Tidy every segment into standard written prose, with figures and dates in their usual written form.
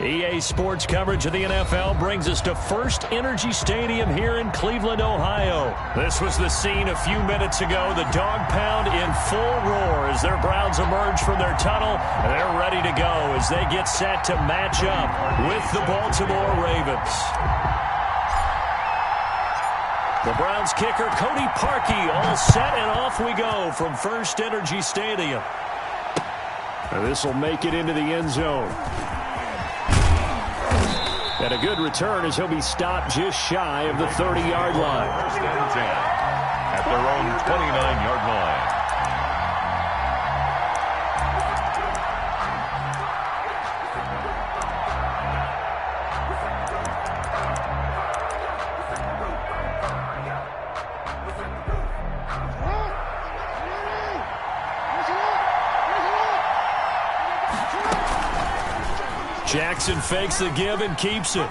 EA Sports coverage of the NFL brings us to First Energy Stadium here in Cleveland, Ohio. This was the scene a few minutes ago. The dog pound in full roar as their Browns emerge from their tunnel. They're ready to go as they get set to match up with the Baltimore Ravens. The Browns kicker, Cody Parkey, all set, and off we go from First Energy Stadium. This will make it into the end zone. And a good return as he'll be stopped just shy of the 30-yard line. First and 10 at their own 29-yard line. Jackson fakes the give and keeps it.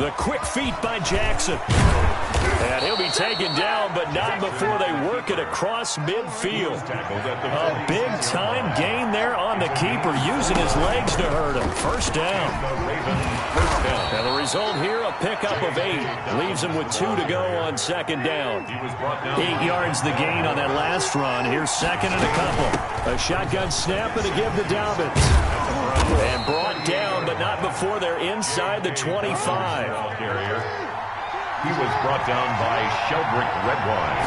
The quick feet by Jackson. And he'll be taken down, but not before they work it across midfield. A big-time gain there on the keeper, using his legs to hurt him. First down. And the result here, a pickup of 8. Leaves him with 2 to go on second down. 8 yards the gain on that last run. Here's second and a couple. A shotgun snap and a give to Dobbins. And brought down, but not before they're inside the 25. He was brought down by Sheldrick Redwine.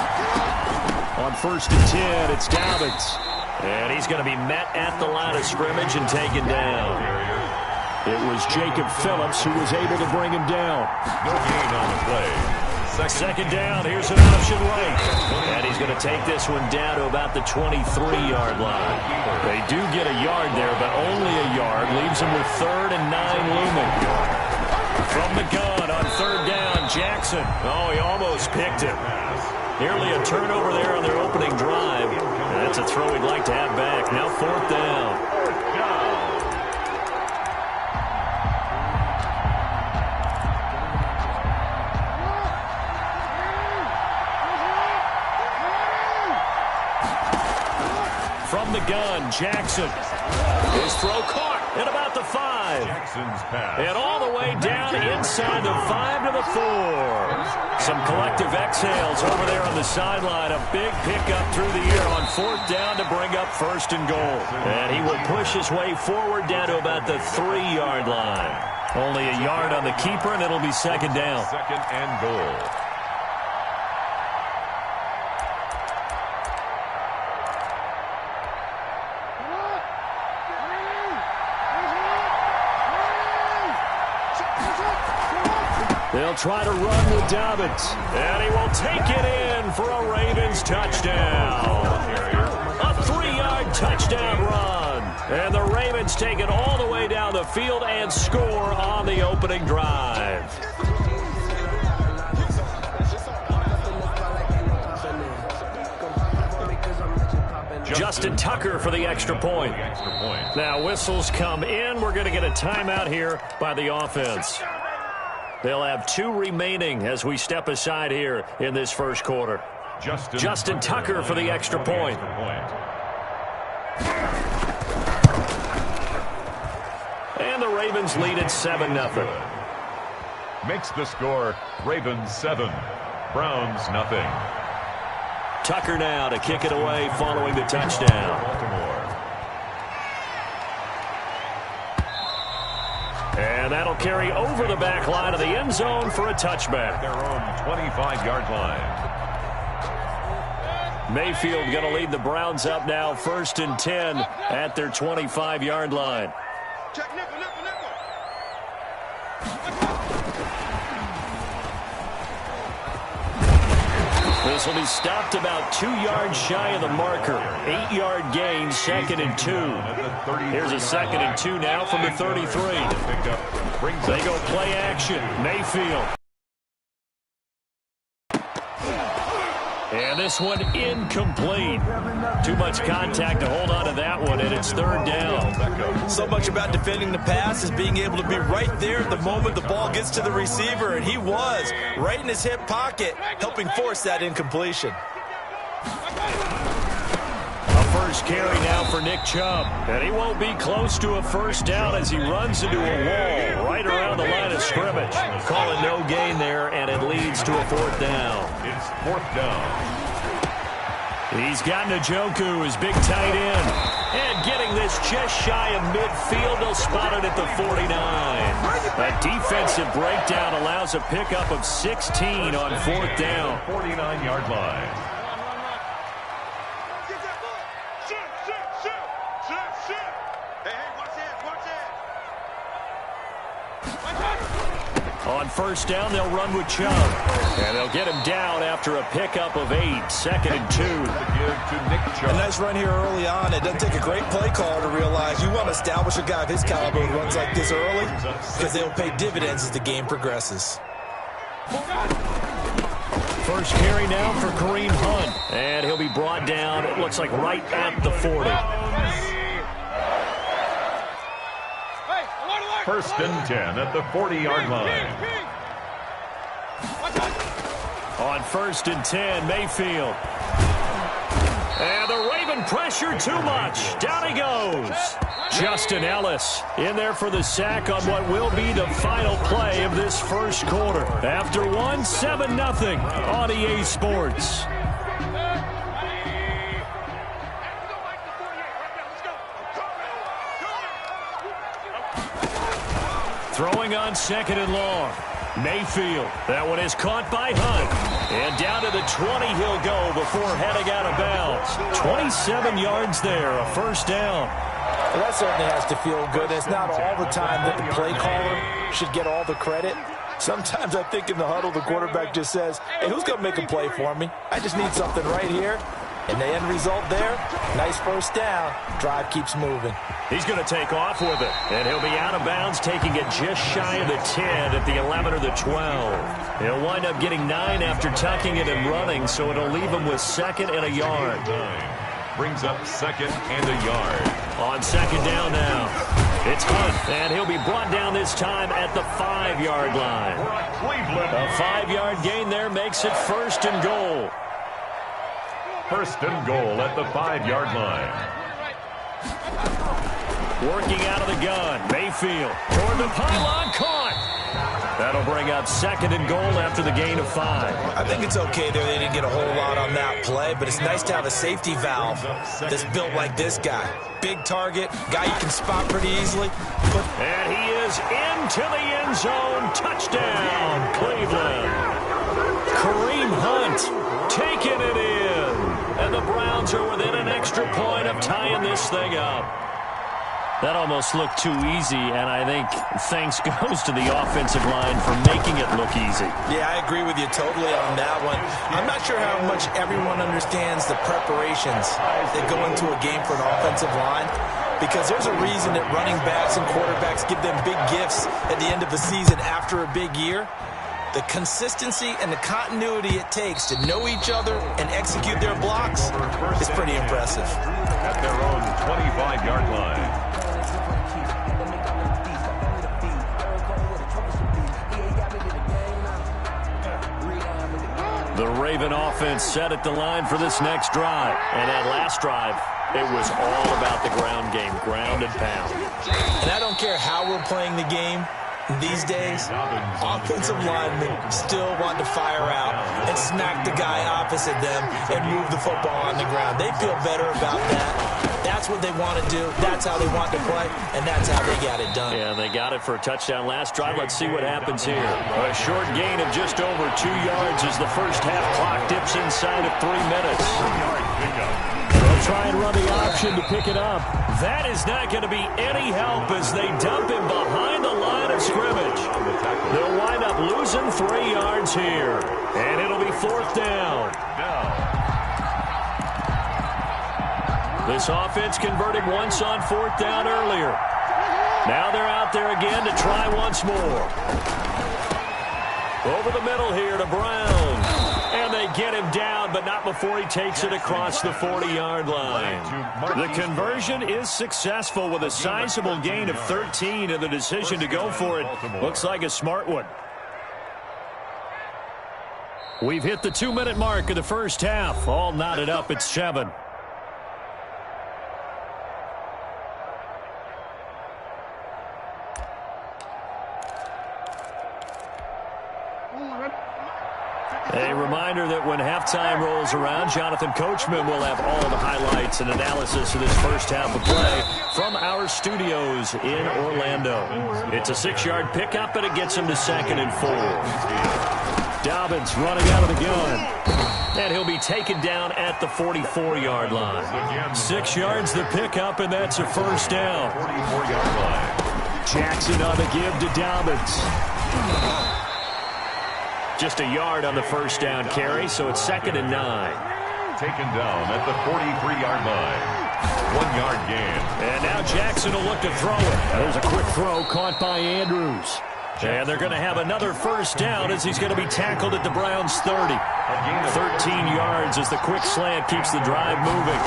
On first and 10, it's Dobbins. And he's going to be met at the line of scrimmage and taken down. It was Jacob Phillips who was able to bring him down. No gain on the play. Second down, here's an option right. And he's going to take this one down to about the 23-yard line. They do get a yard there, but only a yard. Leaves him with 3rd and 9 looming. From the gun on third down, Jackson. Oh, he almost picked it. Nearly a turnover there on their opening drive. And that's a throw he'd like to have back. Now 4th down. From the gun, Jackson. His throw caught at about the 5. Jackson's pass. And all the way down inside the 5 to the 4. Some collective exhales over there on the sideline. A big pickup through the air on 4th down to bring up 1st and goal. And he will push his way forward down to about the 3-yard line. Only a yard on the keeper, and it'll be second down. Second and goal. They'll try to run with Dobbins. And he will take it in for a Ravens touchdown. A 3-yard touchdown run. And the Ravens take it all the way down the field and score on the opening drive. Justin Tucker for the extra point. Now whistles come in. We're going to get a timeout here by the offense. They'll have 2 remaining as we step aside here in this first quarter. Justin Tucker for the extra point. And the Ravens lead at 7-0. Makes the score Ravens 7, Browns nothing. Tucker now to kick it away following the touchdown. Baltimore. And that'll carry over the back line of the end zone for a touchback. Their own 25-yard line. Mayfield going to lead the Browns up now, 1st and 10 at their 25-yard line. This will be stopped about 2 yards shy of the marker. 8-yard gain, 2nd and 2. Here's a 2nd and 2 now from the 33. They go play action. Mayfield. And this one incomplete. Too much contact to hold on to that one, and it's 3rd down. So much about defending the pass is being able to be right there at the moment the ball gets to the receiver, and he was right in his hip pocket, helping force that incompletion. A 1st First carry now for Nick Chubb. And he won't be close to a first down as he runs into a wall right around the line of scrimmage. Calling no gain there, and it leads to a fourth down. It's fourth down. He's got Njoku, his big tight end. And getting this just shy of midfield, they'll spot it at the 49. A defensive breakdown allows a pickup of 16 on fourth down. 49-yard line. On first down, they'll run with Chubb. And they'll get him down after a pickup of 8. Second and 2. A nice run here early on. It doesn't take a great play caller to realize you want to establish a guy of his caliber who runs like this early because they'll pay dividends as the game progresses. First carry now for Kareem Hunt. And he'll be brought down, it looks like right at the 40. First and 10 at the 40-yard line. On first and 10, Mayfield. And the Raven pressure too much. Down he goes. Justin Ellis in there for the sack on what will be the final play of this first quarter. After one, 7-0 on EA Sports. Throwing on second and long. Mayfield. That one is caught by Hunt. And down to the 20 he'll go before heading out of bounds. 27 yards there, a first down. Well, that certainly has to feel good. It's not all the time that the play caller should get all the credit. Sometimes I think in the huddle, the quarterback just says, hey, who's going to make a play for me? I just need something right here. And the end result there, nice first down. Drive keeps moving. He's going to take off with it. And he'll be out of bounds, taking it just shy of the 10 at the 11 or the 12. He'll wind up getting 9 after tucking it and running, so it'll leave him with second and a yard. Brings up second and a yard. On second down now, it's Hunt, and he'll be brought down this time at the 5-yard line. A 5-yard gain there makes it first and goal. First and goal at the 5-yard line. Working out of the gun, Mayfield toward the pylon, caught. That'll bring up second and goal after the gain of 5. I think it's okay there. They didn't get a whole lot on that play, but it's nice to have a safety valve that's built like this guy. Big target, guy you can spot pretty easily. And he is into the end zone. Touchdown, Cleveland. Kareem Hunt taking it in. And the Browns are within an extra point of tying this thing up. That almost looked too easy, and I think thanks goes to the offensive line for making it look easy. Yeah, I agree with you totally on that one. I'm not sure how much everyone understands the preparations that go into a game for an offensive line, because there's a reason that running backs and quarterbacks give them big gifts at the end of the season after a big year. The consistency and the continuity it takes to know each other and execute their blocks is pretty impressive. At their own 25-yard line. The Raven offense set at the line for this next drive. And that last drive, it was all about the ground game, ground and pound. And I don't care how we're playing the game these days, offensive linemen still want to fire out and smack the guy opposite them and move the football on the ground. They feel better about that. That's what they want to do. That's how they want to play, and that's how they got it done. Yeah, they got it for a touchdown last drive. Let's see what happens here. A short gain of just over 2 yards as the first half clock dips inside of 3 minutes. They'll try and run the option to pick it up. That is not going to be any help as they dump him behind the line of scrimmage. They'll wind up losing 3 yards here, and it'll be fourth down. This offense converted once on fourth down earlier. Now they're out there again to try once more. Over the middle here to Brown. And they get him down, but not before he takes it across the 40-yard line. The conversion is successful with a sizable gain of 13, and the decision to go for it looks like a smart one. We've hit the 2-minute mark of the first half. All knotted up at 7. A reminder that when halftime rolls around, Jonathan Coachman will have all the highlights and analysis of this first half of play from our studios in Orlando. It's a 6-yard pickup, and it gets him to 2nd and 4. Dobbins running out of the gun. And he'll be taken down at the 44-yard line. 6 yards the pickup, and that's a first down. 44-yard line. Jackson on the give to Dobbins. Just a yard on the first down carry, so it's 2nd and 9. Taken down at the 43-yard line. 1-yard gain. And now Jackson will look to throw it. There's a quick throw caught by Andrews. And they're going to have another first down as he's going to be tackled at the Browns' 30. 13 yards as the quick slant keeps the drive moving.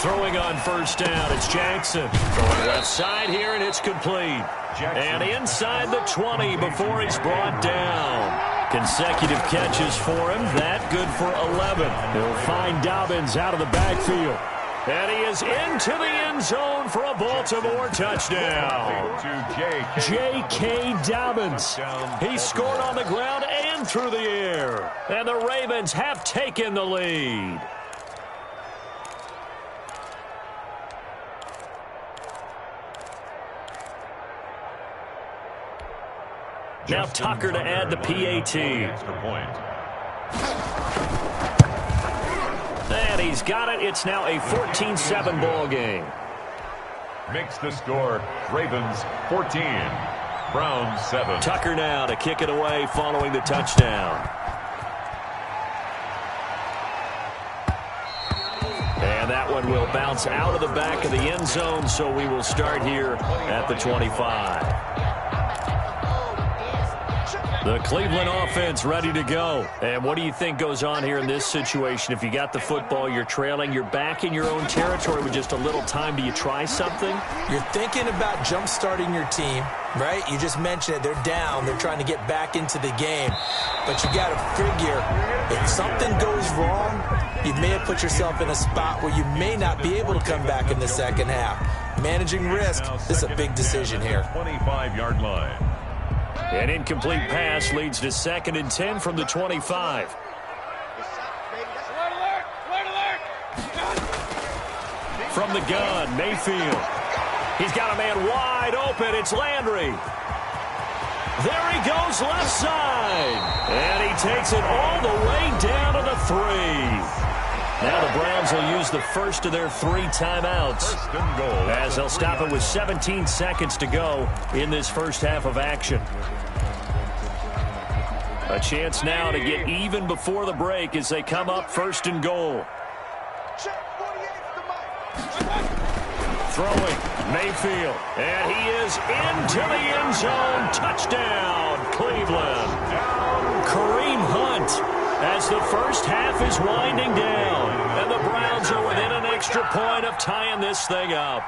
Throwing on first down, it's Jackson. Going left side here, and it's complete. And inside the 20 before he's brought down. Consecutive catches for him. That good for 11. He'll find Dobbins out of the backfield. And he is into the end zone for a Baltimore touchdown. J.K. Dobbins. He scored on the ground and through the air. And the Ravens have taken the lead. Now Tucker to add the PAT. And he's got it. It's now a 14-7 ball game. Makes the score Ravens 14, Browns 7. Tucker now to kick it away following the touchdown. And that one will bounce out of the back of the end zone, so we will start here at the 25. The Cleveland offense ready to go. And what do you think goes on here in this situation? If you got the football, you're trailing, you're back in your own territory with just a little time. Do you try something? You're thinking about jump-starting your team, right? You just mentioned it. They're down. They're trying to get back into the game. But you got to figure, if something goes wrong, you may have put yourself in a spot where you may not be able to come back in the second half. Managing risk, this is a big decision here. 25-yard line. An incomplete pass leads to 2nd and 10 from the 25. From the gun, Mayfield. He's got a man wide open. It's Landry. There he goes left side. And he takes it all the way down to the 3. Now the Browns will use the first of their 3 timeouts as they'll stop it with 17 seconds to go in this first half of action. A chance now to get even before the break as they come up 1st and goal. Throwing, Mayfield, and he is into the end zone. Touchdown, Cleveland. Kareem Hunt as the first half is winding down. And the Browns are within an extra point of tying this thing up.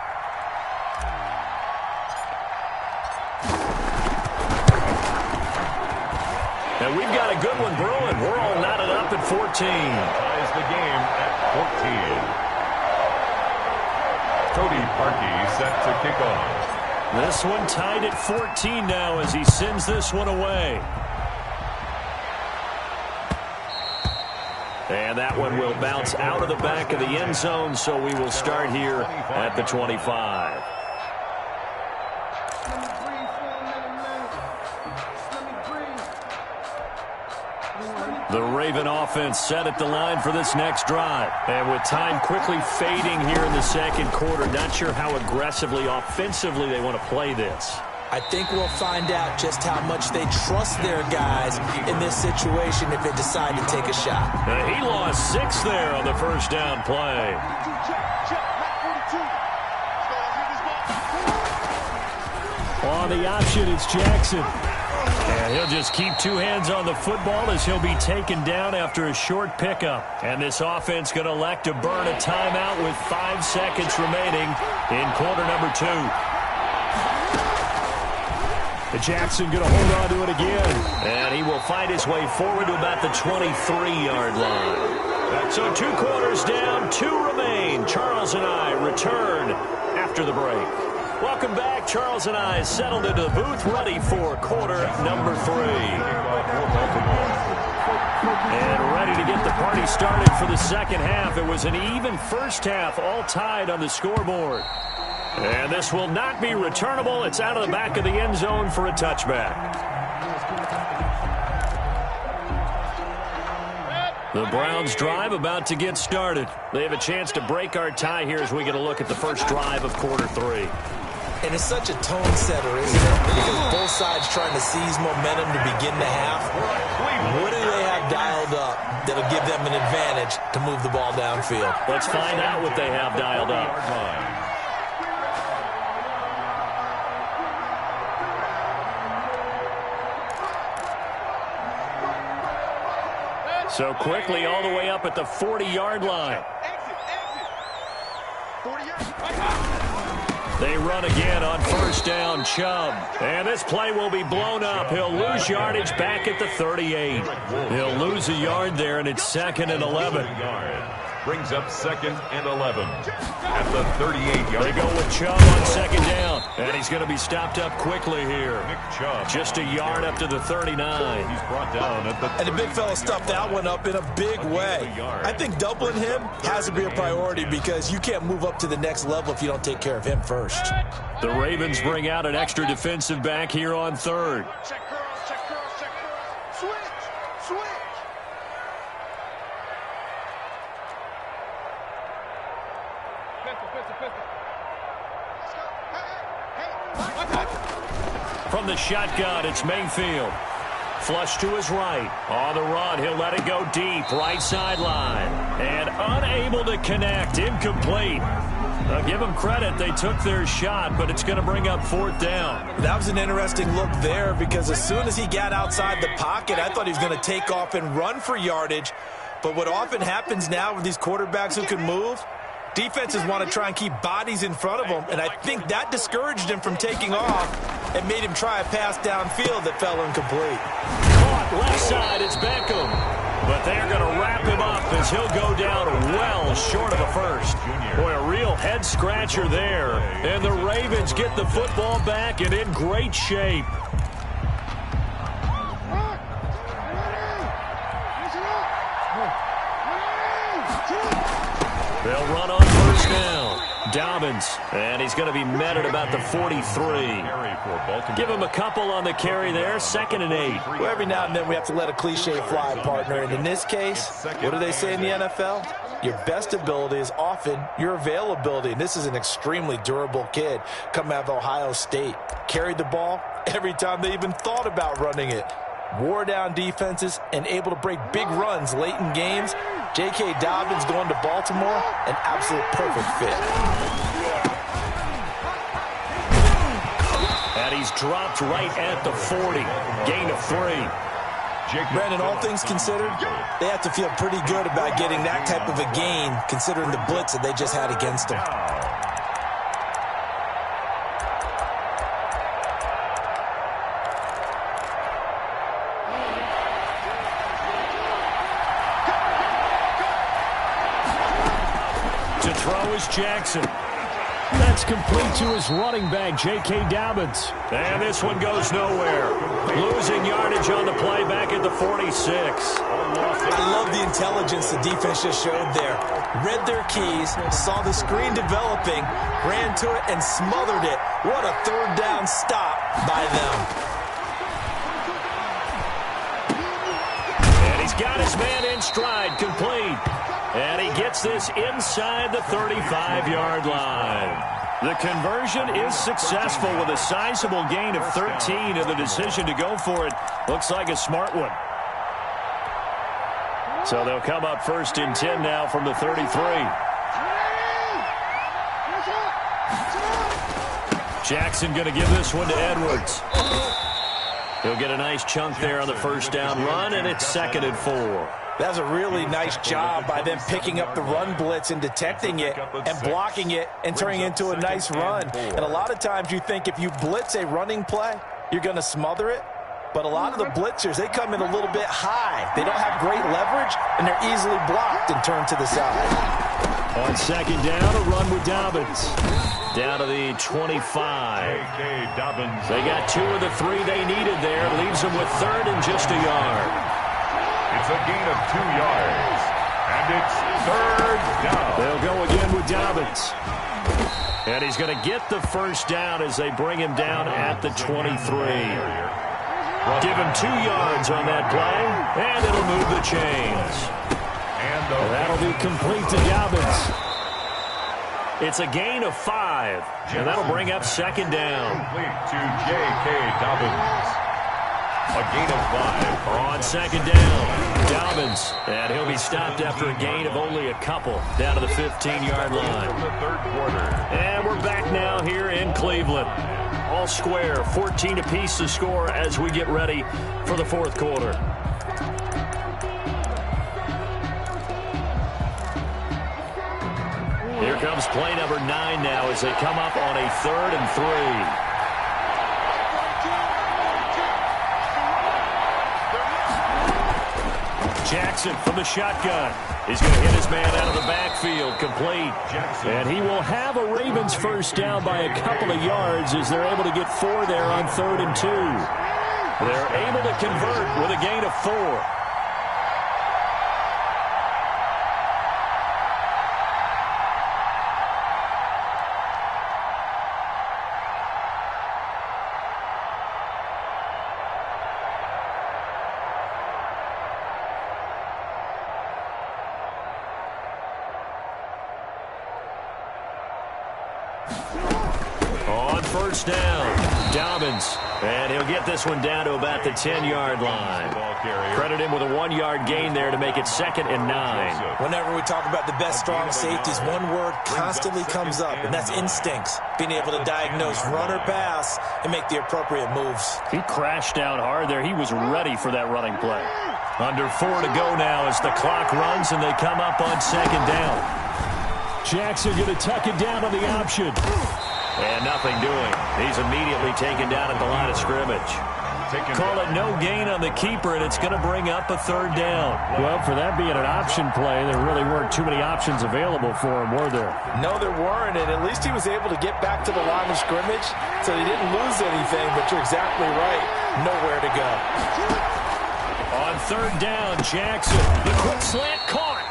And we've got a good one brewing. We're all knotted up at 14. Ties the game at 14. Cody Parkey set to kick off. This one tied at 14 now as he sends this one away. And that one will bounce out of the back of the end zone, so we will start here at the 25. The Raven offense set at the line for this next drive. And with time quickly fading here in the second quarter, not sure how aggressively, offensively they want to play this. I think we'll find out just how much they trust their guys in this situation if they decide to take a shot. He lost 6 there on the first down play. On the option, it's Jackson. And he'll just keep 2 hands on the football as he'll be taken down after a short pickup. And this offense going to elect to burn a timeout with 5 seconds remaining in quarter number 2. Jackson going to hold on to it again. And he will find his way forward to about the 23-yard line. So 2 quarters down, 2 remain. Charles and I return after the break. Welcome back. Charles and I settled into the booth, ready for quarter number 3. And ready to get the party started for the second half. It was an even first half, all tied on the scoreboard. And this will not be returnable. It's out of the back of the end zone for a touchback. The Browns drive about to get started. They have a chance to break our tie here as we get a look at the first drive of quarter 3. And it's such a tone setter, isn't it? Because both sides trying to seize momentum to begin the half. What do they have dialed up that'll give them an advantage to move the ball downfield? Let's find out what they have dialed up. So quickly all the way up at the 40-yard line. They run again on first down, Chubb. And this play will be blown up. He'll lose yardage back at the 38. He'll lose a yard there, and it's 2nd and 11. Brings up 2nd and 11 at the 38-yard. They go with Chubb on second down. And he's going to be stopped up quickly here. Nick Chubb. Just a yard up to the 39. He's brought down at the 30. And the big fella stuffed that one up in a big way. I think doubling him has to be a priority because you can't move up to the next level if you don't take care of him first. The Ravens bring out an extra defensive back here on 3rd. Check girls, check girls, check girls. Switch, switch. From the shotgun, it's Mayfield. Flush to his right. On the run, he'll let it go deep. Right sideline. And unable to connect. Incomplete. Give them credit. They took their shot, but it's going to bring up 4th down. That was an interesting look there because as soon as he got outside the pocket, I thought he was going to take off and run for yardage. But what often happens now with these quarterbacks who can move, defenses want to try and keep bodies in front of them, and I think that discouraged him from taking off and made him try a pass downfield that fell incomplete. Caught left side, it's Beckham. But they're going to wrap him up as he'll go down well short of a first. Boy, a real head-scratcher there. And the Ravens get the football back and in great shape. They'll run on first down. Dobbins, and he's going to be met at about the 43. Give him a couple on the carry there, 2nd and 8. Well, every now and then we have to let a cliche fly, partner. And in this case, what do they say in the NFL? Your best ability is often your availability. And this is an extremely durable kid coming out of Ohio State. Carried the ball every time they even thought about running it. Wore down defenses and able to break big runs late in games. J.K. Dobbins going to Baltimore, an absolute perfect fit. And he's dropped right at the 40. Gain of 3. Brandon, all things considered, they have to feel pretty good about getting that type of a gain considering the blitz that they just had against them. Throw is Jackson. That's complete to his running back, J.K. Dobbins. And this one goes nowhere. Losing yardage on the play back at the 46. I love the intelligence the defense just showed there. Read their keys, saw the screen developing, ran to it, and smothered it. What a third down stop by them. And he's got his man in stride, complete. And he gets this inside the 35-yard line. The conversion is successful with a sizable gain of 13, and the decision to go for it looks like a smart one. So they'll come up 1st and 10 now from the 33. Jackson going to give this one to Edwards. He'll get a nice chunk there on the first down run, and it's 2nd and 4. That's a really nice job by them picking up the run blitz and detecting it and blocking it and turning it into a nice run. And a lot of times you think if you blitz a running play, you're going to smother it. But a lot of the blitzers, they come in a little bit high. They don't have great leverage, and they're easily blocked and turned to the side. On 2nd down, a run with Dobbins. Down to the 25. They got 2 of the 3 they needed there. Leaves them with 3rd and just a yard. It's a gain of 2 yards. And it's 3rd down. They'll go again with Dobbins. And he's going to get the first down as they bring him down at the 23. Give him 2 yards on that play, and it'll move the chains. And that'll be complete to Dobbins. It's a gain of 5, and that'll bring up 2nd down. Complete to J.K. Dobbins. A gain of 5. On 2nd down, Dobbins. And he'll be stopped after a gain of only a couple down to the 15-yard line. The 3rd quarter. And we're back now here in Cleveland. All square, 14 apiece to score as we get ready for the 4th quarter. Here comes play number 9 now as they come up on a 3rd and 3. Jackson from the shotgun. He's going to hit his man out of the backfield, complete. And he will have a Ravens first down by a couple of yards as they're able to get 4 there on 3rd and 2. They're able to convert with a gain of 4. On first down, Dobbins. And he'll get this one down to about the 10-yard line. Credit him with a 1-yard gain there to make it 2nd and 9. Whenever we talk about the best strong safeties, one word constantly comes up, and that's instincts. Being able to diagnose run or pass and make the appropriate moves. He crashed down hard there. He was ready for that running play. Under 4 to go now as the clock runs and they come up on 2nd down. Jackson going to tuck it down on the option. And nothing doing. He's immediately taken down at the line of scrimmage. Call it no gain on the keeper, and it's going to bring up a 3rd down. Well, for that being an option play, there really weren't too many options available for him, were there? No, there weren't, and at least he was able to get back to the line of scrimmage, so he didn't lose anything, but you're exactly right. Nowhere to go. On 3rd down, Jackson. The quick slant caught.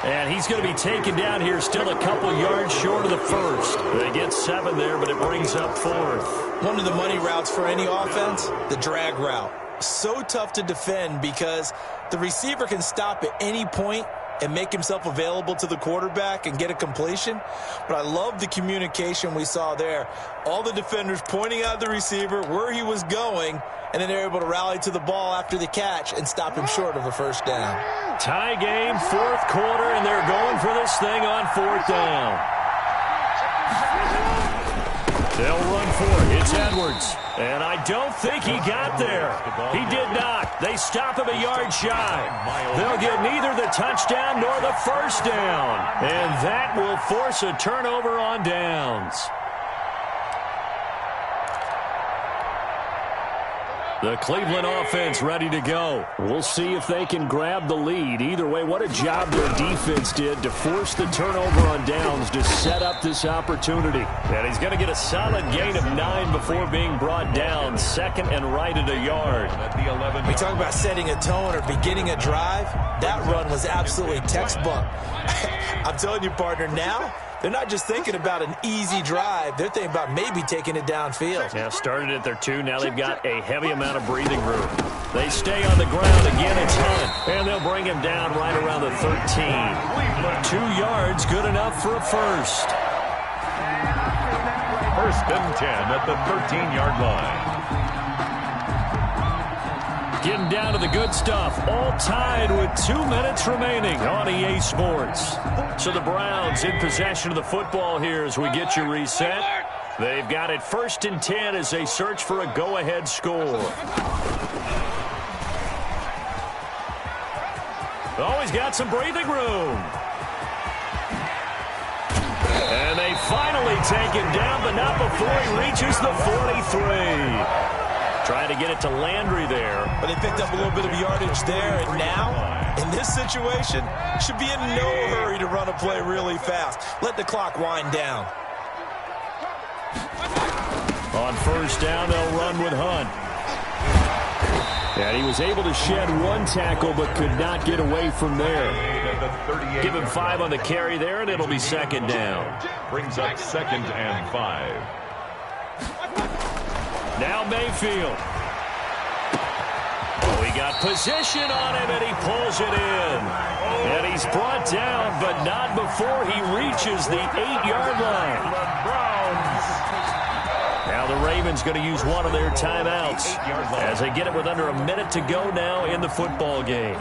And he's going to be taken down here still a couple yards short of the 1st. They get 7 there, but it brings up 4th. One of the money routes for any offense, the drag route. So tough to defend because the receiver can stop at any point and make himself available to the quarterback and get a completion. But I love the communication we saw there. All the defenders pointing out the receiver, where he was going, and then they're able to rally to the ball after the catch and stop him short of a first down. Tie game, 4th quarter, and they're going for this thing on 4th down. They'll run for it. It's Edwards. And I don't think he got there. He did not. They stop him a yard shy. They'll get neither the touchdown nor the first down. And that will force a turnover on downs. The Cleveland offense ready to go. We'll see if they can grab the lead. Either way, what a job their defense did to force the turnover on downs to set up this opportunity. And he's going to get a solid gain of 9 before being brought down. 2nd and right at a yard. We talk about setting a tone or beginning a drive. That run was absolutely textbook. I'm telling you, partner, now they're not just thinking about an easy drive. They're thinking about maybe taking it downfield. Yeah, started at their 2. Now they've got a heavy amount of breathing room. They stay on the ground. Again, it's Hunt. And they'll bring him down right around the 13. 2 yards, good enough for a first. 1st and 10 at the 13-yard line. Getting down to the good stuff. All tied with 2 minutes remaining on EA Sports. So the Browns in possession of the football here as we get you reset. They've got it 1st and 10 as they search for a go-ahead score. Always got some breathing room. And they finally take him down, but not before he reaches the 43. Trying to get it to Landry there. But they picked up a little bit of yardage there, and now, in this situation, should be in no hurry to run a play really fast. Let the clock wind down. On 1st down, they'll run with Hunt. And he was able to shed one tackle but could not get away from there. Give him 5 on the carry there, and it'll be second down. Brings up 2nd and 5. Now Mayfield. Oh, he got position on him, and he pulls it in. And he's brought down, but not before he reaches the 8-yard line. Now the Ravens going to use one of their timeouts as they get it with under a minute to go now in the football game.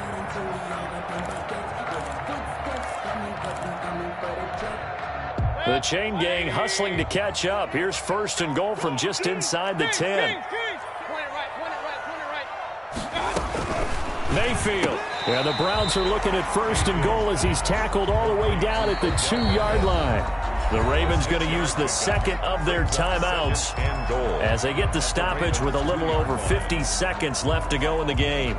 The chain gang hustling to catch up. Here's 1st and goal from just inside the 10. Mayfield. Yeah, the Browns are looking at 1st and goal as he's tackled all the way down at the 2-yard line. The Ravens going to use the 2nd of their timeouts as they get the stoppage with a little over 50 seconds left to go in the game.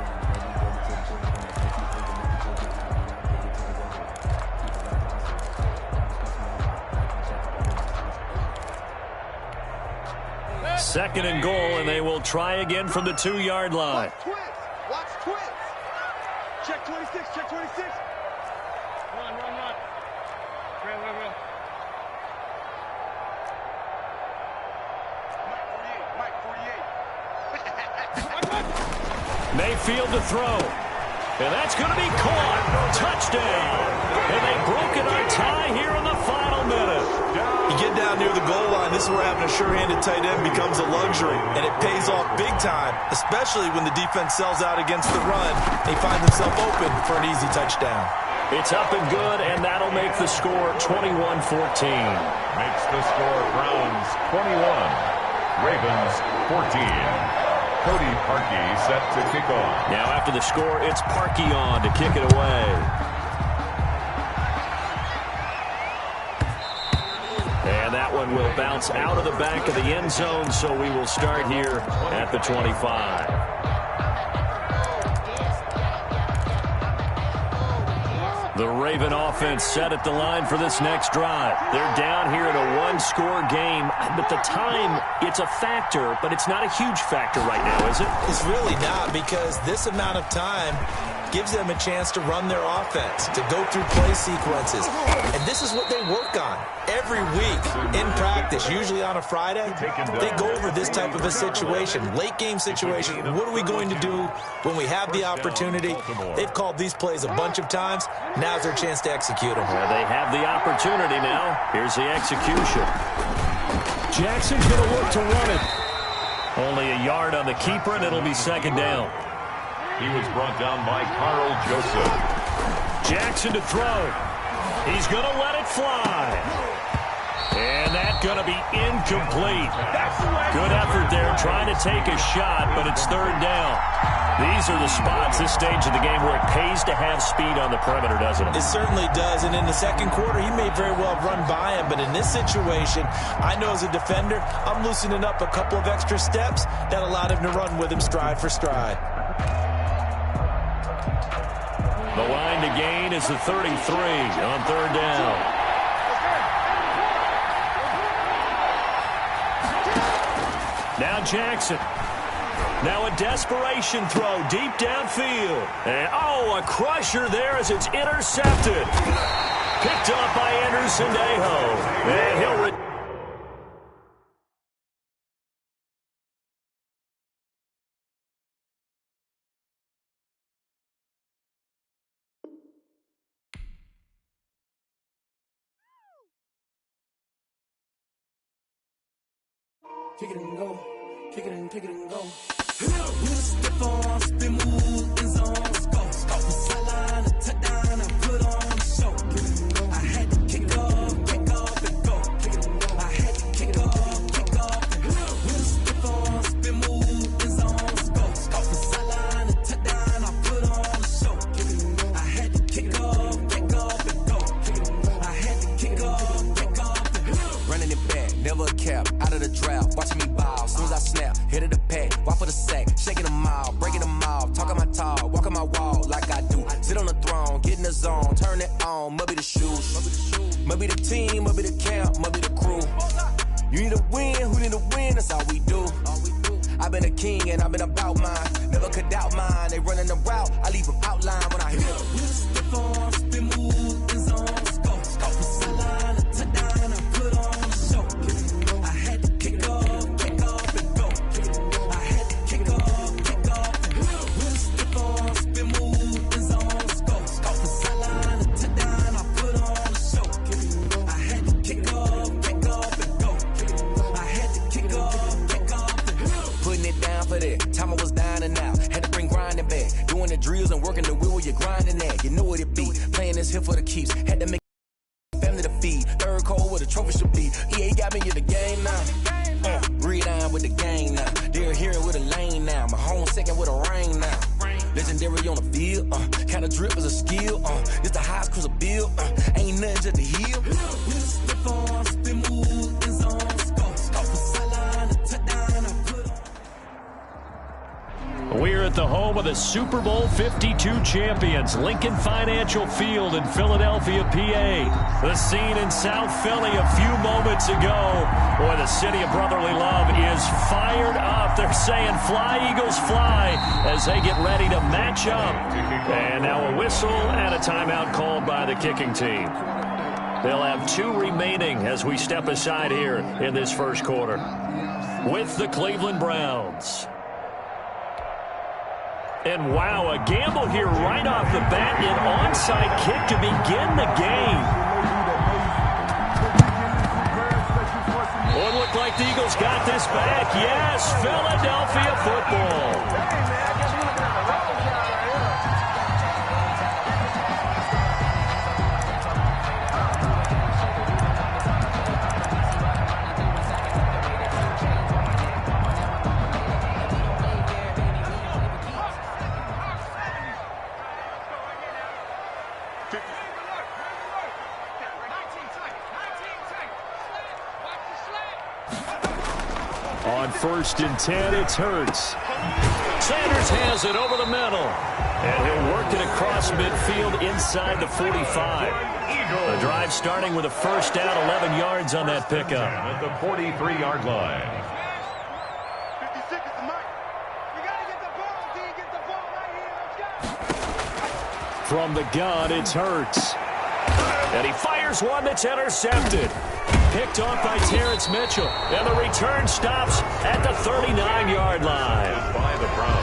Second and goal, and they will try again from the 2-yard line. Watch twins. Check 26, check 26. Run. Run. Mike 48. Mayfield to throw. And that's going to be caught. Touchdown. And they broke it on tie here in the final minute. You get down near the goal line, this is where having a sure-handed tight end becomes a luxury, and it pays off big time, especially when the defense sells out against the run. He finds himself open for an easy touchdown. It's up and good, and that'll make the score 21-14. Makes the score Browns 21, Ravens 14. Cody Parkey set to kick off. Now after the score, it's Parkey on to kick it away. And that one will bounce out of the back of the end zone, so we will start here at the 25. The Raven offense set at the line for this next drive. They're down here in a one-score game, but the time, it's a factor, but it's not a huge factor right now, is it? It's really not, because this amount of time gives them a chance to run their offense, to go through play sequences. And this is what they work on every week in practice, usually on a Friday. They go over this type of a situation, late game situation. What are we going to do when we have the opportunity? They've called these plays a bunch of times. Now's their chance to execute them. Well, they have the opportunity now. Here's the execution. Jackson's going to look to run it. Only a yard on the keeper, and it'll be second down. He was brought down by Carl Joseph. Jackson to throw. He's going to let it fly. And that's going to be incomplete. Good effort there trying to take a shot, but it's third down. These are the spots, this stage of the game, where it pays to have speed on the perimeter, doesn't it? It certainly does, and in the second quarter, he may very well run by him, but in this situation, I know as a defender, I'm loosening up a couple of extra steps that allowed him to run with him stride for stride. The line to gain is the 33 on third down. Now Jackson. Now a desperation throw deep downfield. And, a crusher there as it's intercepted. Picked up by Anderson Dejo. And he'll kick it and go, kick it and go. With a step on, spin move, in zone, go. Sideline, a touchdown, I put on the show. I had to kick off and go. I had to kick off and go. With a step on, spin move, in zone, go. Sideline, a touchdown, I put on the show. I had to kick off and go. I had to kick off and go. Running it back, never a cap, out of the draft, watching me ball. As soon as I snap, hit of the pack, walk for the sack, shaking them out, breaking them off, talking my talk, walking my wall like I do. Sit on the throne, get in the zone, turn it on, must be the shoes, must be the team, must be the camp, must be the crew. You need a win, who need a win, that's all we do. I've been been a king and I've been about mine. Never could doubt mine. They running the route, I leave them outline when I hit them. Stiff arm, spin move, in zone, scope. Sideline, a touchdown, I put on a show. I had to kick off and go. I had to kick off and go. With a stiff arm, spin move, in zone, scope. Sideline, a touchdown, I put on a show. I had to kick off and go. I had to kick off and go. Putting it down for that. Time I was down and out. Had to bring grinding back. Doing the drills and working the wheel where you're grinding at. You know what it be. Playing this here for the keeps. Had to make family to feed. Third cold where the trophy should be. EA got me in the game now. Read on with the game now. They're here with a lane now. My home second with a ring now. Legendary on the field. Kind of drip is a skill. It's the highest cruiser bill. Ain't nothing just the heel. Stiff arm, spin move, in zone, scope. Sideline, a touchdown, I put on. We're at the home of the Super Bowl 52 champions, Lincoln Financial Field in Philadelphia, PA. The scene in South Philly a few moments ago. Boy, the city of brotherly love is fired up. They're saying, "Fly, Eagles, fly," as they get ready to match up. And now a whistle and a timeout called by the kicking team. They'll have 2 remaining as we step aside here in this first quarter with the Cleveland Browns. And wow, a gamble here right off the bat. An onside kick to begin the game. Well, it looked like the Eagles got this back. Yes, Philadelphia football. On 1st and 10, it's Hurts. Sanders has it over the middle. And he'll work it across midfield inside the 45. The drive starting with a first down, 11 yards on that pickup. At the 43-yard line. 50 seconds, Mike. You got to get the ball. Can you get the ball right here? Let's go. From the gun, it's Hurts. And he fires one that's intercepted. Picked off by Terrence Mitchell. And the return stops at the 39-yard line.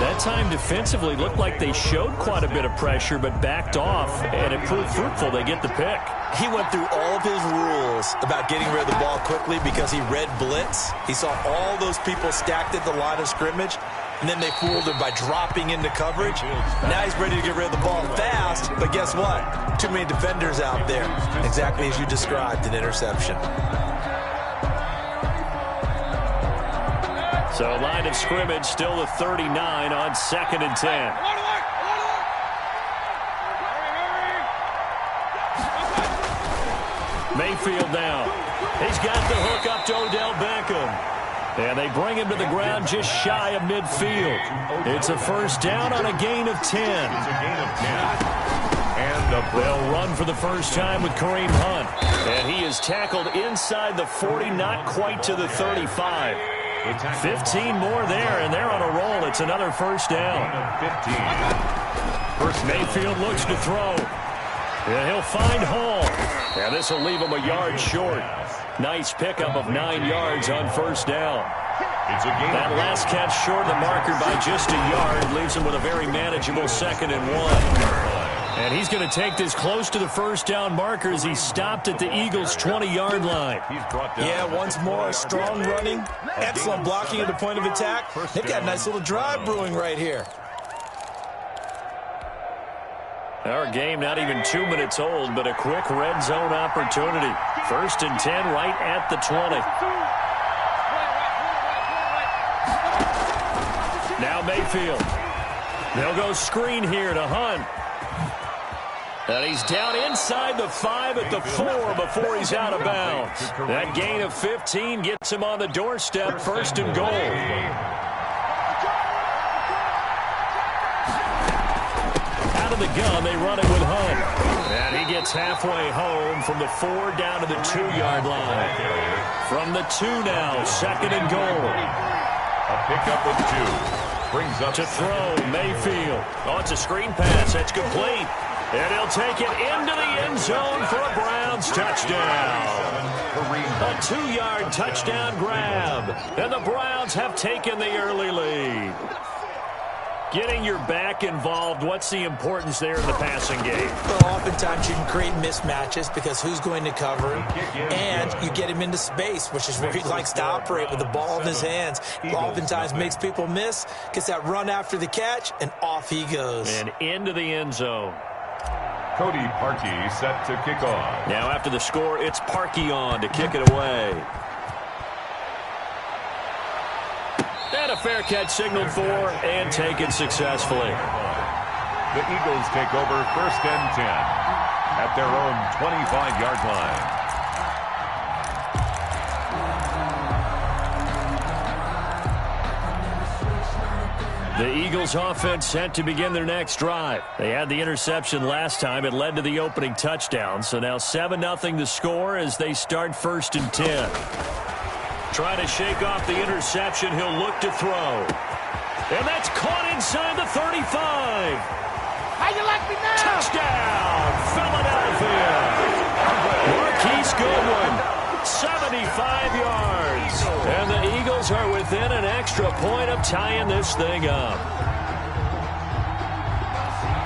That time defensively looked like they showed quite a bit of pressure but backed off, and it proved fruitful. They get the pick. He went through all of his rules about getting rid of the ball quickly because he read blitz. He saw all those people stacked at the line of scrimmage, and then they fooled him by dropping into coverage. Now he's ready to get rid of the ball fast, but guess what? Too many defenders out there. Exactly as you described, an interception. So line of scrimmage still the 39 on 2nd and 10. Mayfield now. He's got the hook up to Odell Beckham. And they bring him to the ground just shy of midfield. It's a first down on a gain of 10. And they'll run for the first time with Kareem Hunt. And he is tackled inside the 40, not quite to the 35. 15 more there, and they're on a roll. It's another first down. Mayfield looks to throw. And he'll find Hall. And this will leave him a yard short. Nice pickup of 9 yards on first down. That last catch short of the marker by just a yard leaves him with a very manageable 2nd and 1. And he's going to take this close to the first down marker as he's stopped at the Eagles' 20-yard line. Yeah, once more, strong running, excellent blocking at the point of attack. They've got a nice little drive brewing right here. Our game not even 2 minutes old, but a quick red zone opportunity. 1st and 10 right at the 20. Now Mayfield. They'll go screen here to Hunt. And he's down inside the 5 at the 4 before he's out of bounds. That gain of 15 gets him on the doorstep, 1st and goal. Out of the gun, they run it with Hunt. And he gets halfway home from the 4 down to the 2-yard line. From the 2 now, 2nd and goal. pickup of 2. Brings up to throw, Mayfield. Oh, it's a screen pass. That's complete. And he'll take it into the end zone for a Browns touchdown. A 2-yard touchdown grab. And the Browns have taken the early lead. Getting your back involved, what's the importance there in the passing game? Well, oftentimes you can create mismatches because who's going to cover him, and you get him into space, which is where he likes to operate with the ball in his hands. He oftentimes makes people miss, gets that run after the catch, and off he goes. And into the end zone. Cody Parkey set to kick off. Now after the score, it's Parkey on to kick it away. And a fair catch signaled for and taken successfully. The Eagles take over 1st and 10 at their own 25-yard line. The Eagles offense set to begin their next drive. They had the interception last time. It led to the opening touchdown. So now 7-0 the score as they start 1st and 10. Trying to shake off the interception. He'll look to throw. And that's caught inside the 35. How you like me now? Touchdown, Philadelphia. Marquise Goodwin, 75 yards. And the Eagles are within an extra point of tying this thing up.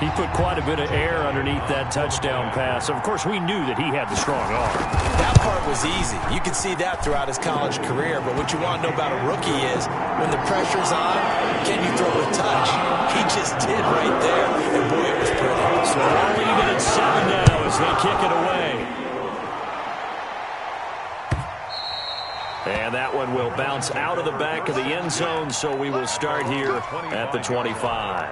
He put quite a bit of air underneath that touchdown pass. Of course, we knew that he had the strong arm. That part was easy. You could see that throughout his college career. But what you want to know about a rookie is when the pressure's on, can you throw a touch? He just did right there. And boy, it was pretty. So we're even at 7 now as they kick it away. And that one will bounce out of the back of the end zone. So we will start here at the 25.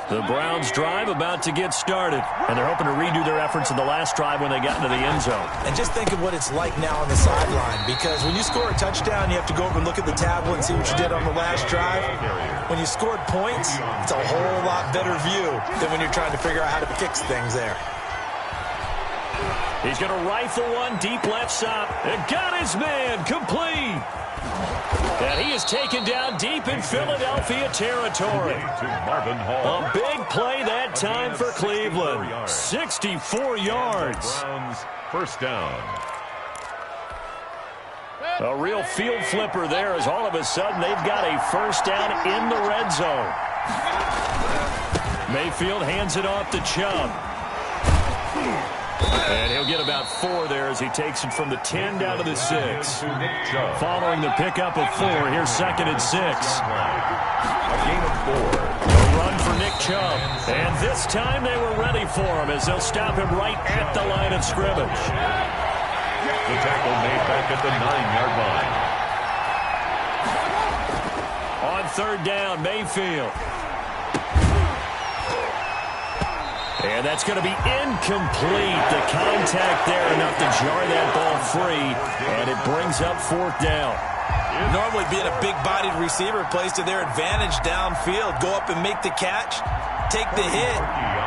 The Browns drive about to get started, and they're hoping to redo their efforts in the last drive when they got into the end zone. And just think of what it's like now on the sideline, because when you score a touchdown, you have to go over and look at the tablet and see what you did on the last drive. When you scored points, it's a whole lot better view than when you're trying to figure out how to fix things there. He's going to rifle one deep left side. And got his man complete. And he is taken down deep in Philadelphia territory. A big play that time for Cleveland. 64 yards. Browns 1st down. A real field flipper there as all of a sudden they've got a 1st down in the red zone. Mayfield hands it off to Chubb. And he'll get about 4 there as he takes it from the 10 down to the 6. Following the pickup of 4, here's 2nd and 6. A gain of 4. A run for Nick Chubb. And this time they were ready for him as they'll stop him right at the line of scrimmage. The tackle made back at the 9-yard line. On 3rd down, Mayfield. And that's going to be incomplete. The contact there enough to jar that ball free. And it brings up 4th down. Normally being a big-bodied receiver plays to their advantage downfield. Go up and make the catch, take the hit,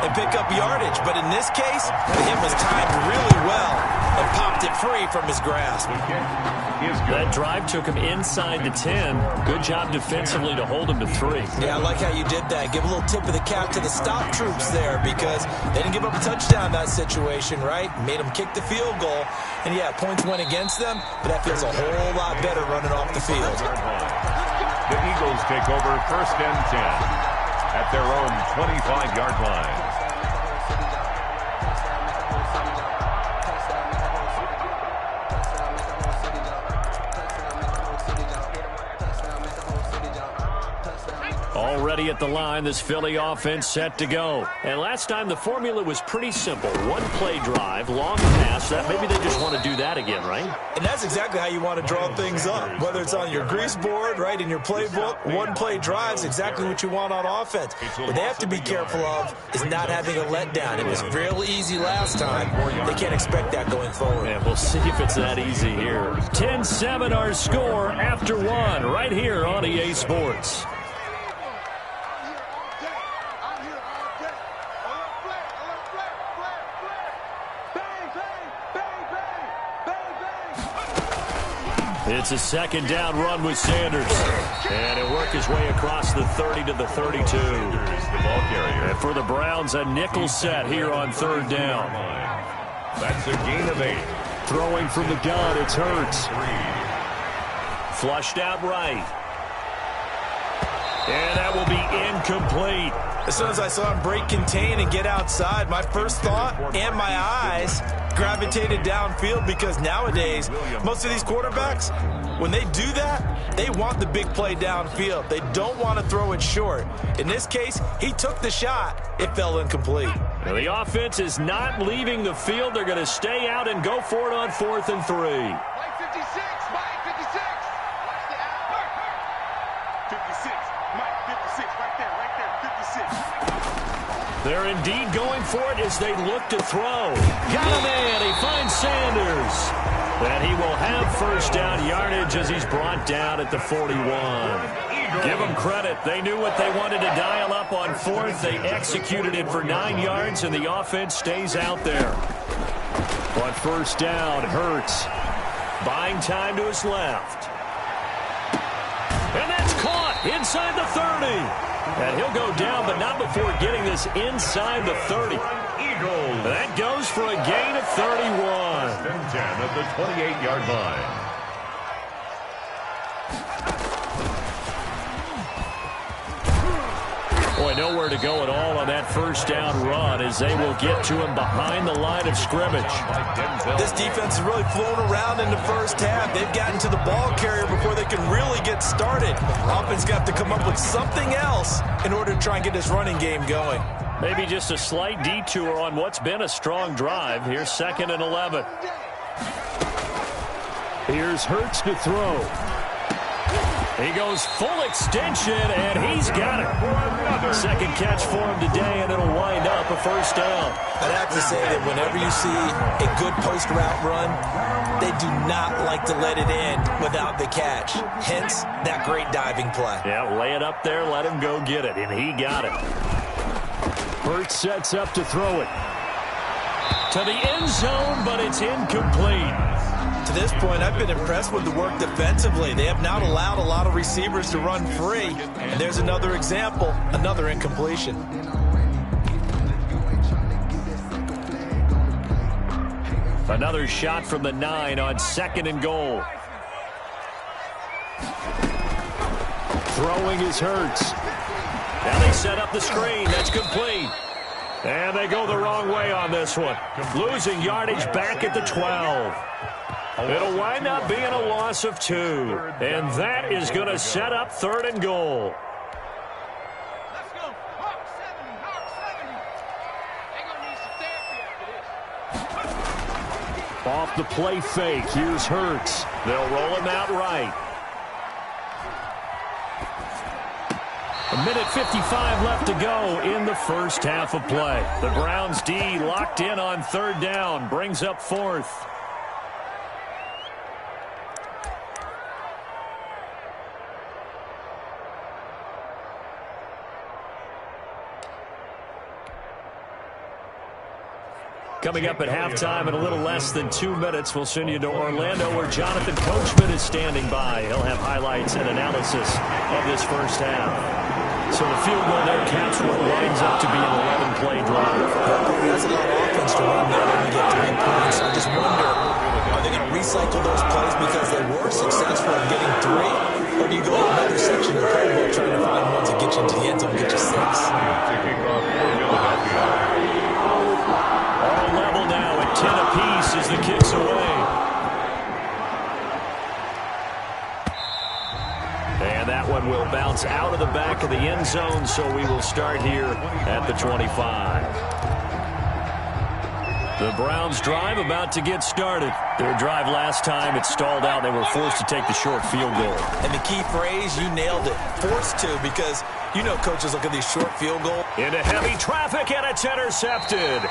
and pick up yardage. But in this case, the hit was timed really well and popped it free from his grasp. That drive took him inside the 10. Good job defensively to hold him to 3. Yeah, I like how you did that. Give a little tip of the cap to the stop troops there because they didn't give up a touchdown in that situation, right? Made them kick the field goal. And, yeah, points went against them, but that feels a whole lot better running off the field. The Eagles take over 1st and 10 at their own 25-yard line. Already at the line, this Philly offense set to go. And last time the formula was pretty simple. One play drive, long pass. That maybe they just want to do that again, right? And that's exactly how you want to draw things up. Whether it's on your grease board, right, in your playbook, one play drives exactly what you want on offense. What they have to be careful of is not having a letdown. It was real easy last time. They can't expect that going forward. Yeah, we'll see if it's that easy here. 10-7 our score after 1 right here on EA Sports. It's a second down run with Sanders. And he'll work his way across the 30 to the 32. The ball carrier. And for the Browns, a nickel set here on third down. That's a gain of 8. Throwing from the gun, it's Hurts. Flushed out right. And that will be incomplete. As soon as I saw him break contain and get outside, my first thought and my eyes gravitated downfield, because nowadays, most of these quarterbacks, when they do that, they want the big play downfield. They don't want to throw it short. In this case, he took the shot. It fell incomplete. Now the offense is not leaving the field. They're going to stay out and go for it on 4th and 3. Mike 56, Mike 56. Watch the out. 56, Mike 56, right there, 56. They're indeed going for it as they look to throw. Got a man. He finds Sanders. And he will have first down yardage as he's brought down at the 41. Give them credit. They knew what they wanted to dial up on 4th. They executed it for 9 yards, and the offense stays out there. On first down, Hurts buying time to his left. And that's caught inside the 30. And he'll go down, but not before getting this inside the 30. That goes for a gain of 31. 10 at the 28-yard line. Boy, nowhere to go at all on that first down run as they will get to him behind the line of scrimmage. This defense has really flown around in the first half. They've gotten to the ball carrier before they can really get started. Offense got to come up with something else in order to try and get this running game going. Maybe just a slight detour on what's been a strong drive. Here's 2nd and 11. Here's Hurts to throw. He goes full extension, and he's got it. Second catch for him today, and it'll wind up a first down. I'd have to say that whenever you see a good post route run, they do not like to let it in without the catch. Hence, that great diving play. Yeah, lay it up there, let him go get it, and he got it. Hurts sets up to throw it to the end zone, but it's incomplete. To this point, I've been impressed with the work defensively. They have not allowed a lot of receivers to run free. And there's another example, another incompletion. Another shot from the 9 on 2nd and goal. Throwing is Hurts. Now they set up the screen. That's complete. And they go the wrong way on this one. Losing yardage back at the 12. It'll wind up being a loss of 2. And that is going to set up 3rd and goal. Let's go. Hawk 70, Hawk 70. They're going to need some therapy after this. Off the play fake. Here's Hurts. They'll roll him out right. 1:55 left to go in the first half of play. The Browns D locked in on 3rd down. Brings up 4th. Coming up at halftime in a little less than 2 minutes, we'll send you to Orlando where Jonathan Coachman is standing by. He'll have highlights and analysis of this first half. So the field goal there caps what winds up to be an 11-play drive. That's a lot of offense to run there when you get 3 points. I just wonder, are they going to recycle those plays because they were successful in getting 3? Or do you go to another section of the playbook trying to find ones that get you into the end zone and get you 6? All level now at 10 apiece as the kick's away. And that one will bounce out of the back of the end zone, so we will start here at the 25. The Browns drive about to get started. Their drive last time, it stalled out. They were forced to take the short field goal. And the key phrase, you nailed it, forced to, because you know coaches look at these short field goals. Into heavy traffic, and it's intercepted.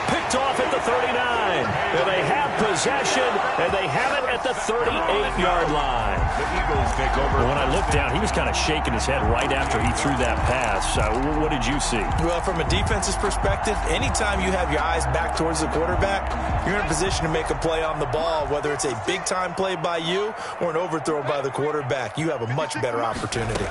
Picked off at the 39. And they have possession, and they have it at the 38-yard line. The Eagles take over. When I looked down, he was kind of shaking his head right after he threw that pass. What did you see? Well, from a defense's perspective, anytime you have your eyes back towards the quarterback, you're in a position to make a play on the ball, whether it's a big-time play by you or an overthrow by the quarterback. You have a much better opportunity.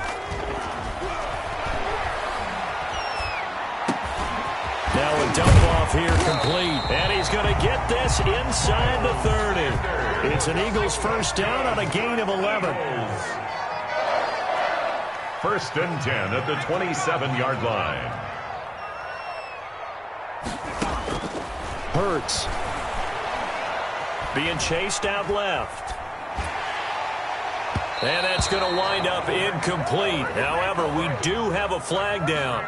Now a dump-off here complete. And he's going to get this inside the 30. It's an Eagles first down on a gain of 11. First and 10 at the 27-yard line. Hurts. Being chased out left. And that's going to wind up incomplete. However, we do have a flag down.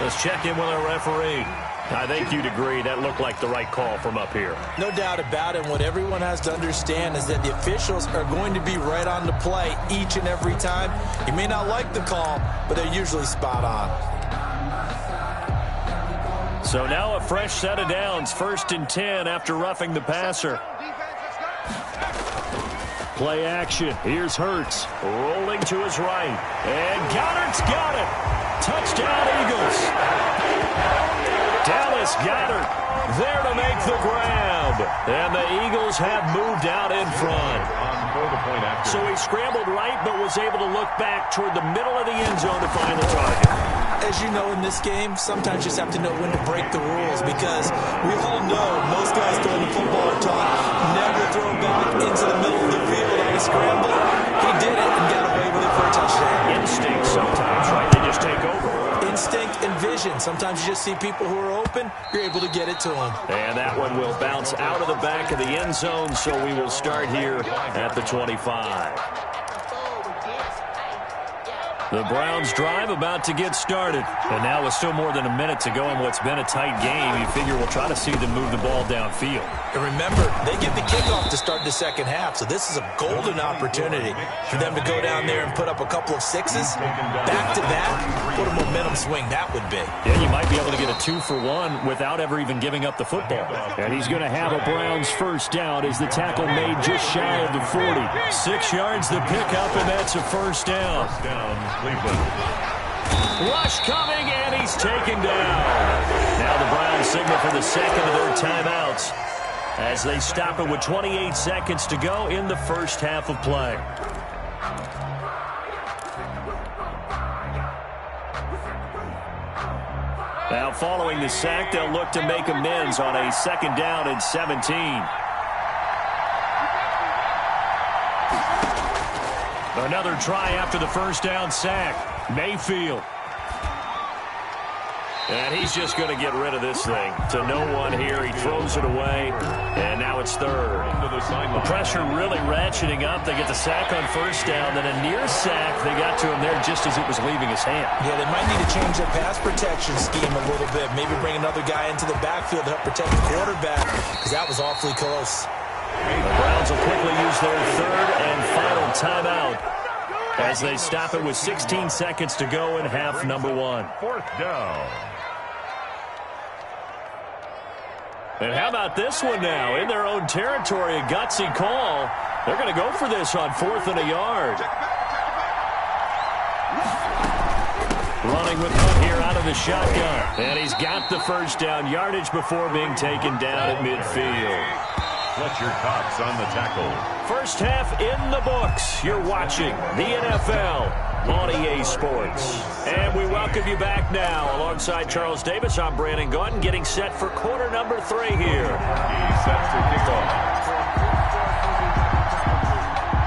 Let's check in with our referee. I think you'd agree that looked like the right call from up here. No doubt about it. What everyone has to understand is that the officials are going to be right on the play each and every time. You may not like the call, but they're usually spot on. So now a fresh set of downs. First and 10 after roughing the passer. Play action. Here's Hurts. Rolling to his right. And Goddard's got it. Touchdown, Eagles. Dallas Goedert there to make the grab. And the Eagles have moved out in front. So he scrambled right but was able to look back toward the middle of the end zone to find the target. As you know in this game, sometimes you just have to know when to break the rules because we all know most guys throwing the football are taught never throw back into the middle of the field on a scramble. He did it and got away with it for a touchdown. Instinct sometimes, right? They just take over. Instinct and vision. Sometimes you just see people who are open, you're able to get it to them. And that one will bounce out of the back of the end zone, so we will start here at the 25. The Browns drive about to get started. And now with still more than a minute to go in what's been a tight game, you figure we'll try to see them move the ball downfield. And remember, they get the kickoff to start the second half, so this is a golden opportunity for them to go down there and put up a couple of sixes back-to-back. What a momentum swing that would be. Yeah, you might be able to get a 2-for-1 without ever even giving up the football. And he's going to have a Browns first down as the tackle made just shy of the 40. 6 yards the pickup, and that's a first down. Rush coming, and he's taken down. Now the Browns signal for the second of their timeouts as they stop it with 28 seconds to go in the first half of play. Now following the sack, they'll look to make amends on a second down and 17. Another try after the first down sack. Mayfield. And he's just going to get rid of this thing. To no one here. He throws it away. And now it's third. The pressure really ratcheting up. They get the sack on first down. Then a near sack. They got to him there just as it was leaving his hand. Yeah, they might need to change their pass protection scheme a little bit. Maybe bring another guy into the backfield to help protect the quarterback, because that was awfully close. The Browns will quickly use their third and final timeout as they stop it with 16 seconds to go in half number one. Fourth down. And how about this one now? In their own territory, a gutsy call. They're going to go for this on 4th and a yard. Running with Hunt here out of the shotgun. And he's got the first down yardage before being taken down at midfield. Fletcher Cox on the tackle. First half in the books. You're watching the NFL on EA Sports. And we welcome you back now. Alongside Charles Davis, I'm Brandon Gaudin, getting set for quarter number 3 here. He sets the kickoff.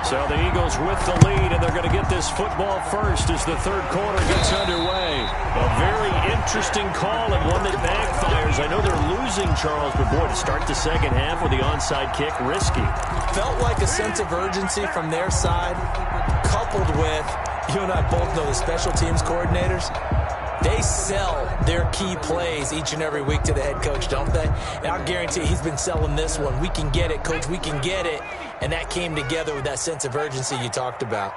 So the Eagles with the lead, and they're going to get this football first as the third quarter gets underway. A very interesting call and one that backfires. I know they're losing, Charles, but boy, to start the second half with the onside kick, risky. Felt like a sense of urgency from their side, coupled with, you and I both know the special teams coordinators, they sell their key plays each and every week to the head coach, don't they? And I'll guarantee he's been selling this one. We can get it, coach, we can get it. And that came together with that sense of urgency you talked about.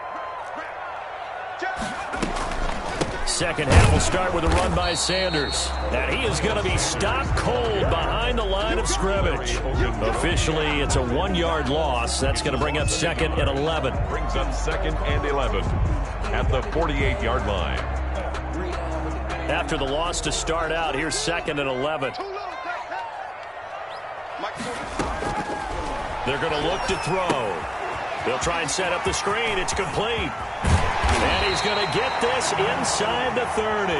Second half will start with a run by Sanders. And he is going to be stopped cold behind behind the line of scrimmage. Officially, it's a 1-yard loss. That's going to bring up 2nd and 11. Brings up 2nd and 11 at the 48-yard line. After the loss to start out, here's 2nd and 11. They're going to look to throw. They'll try and set up the screen. It's complete. And he's going to get this inside the 30.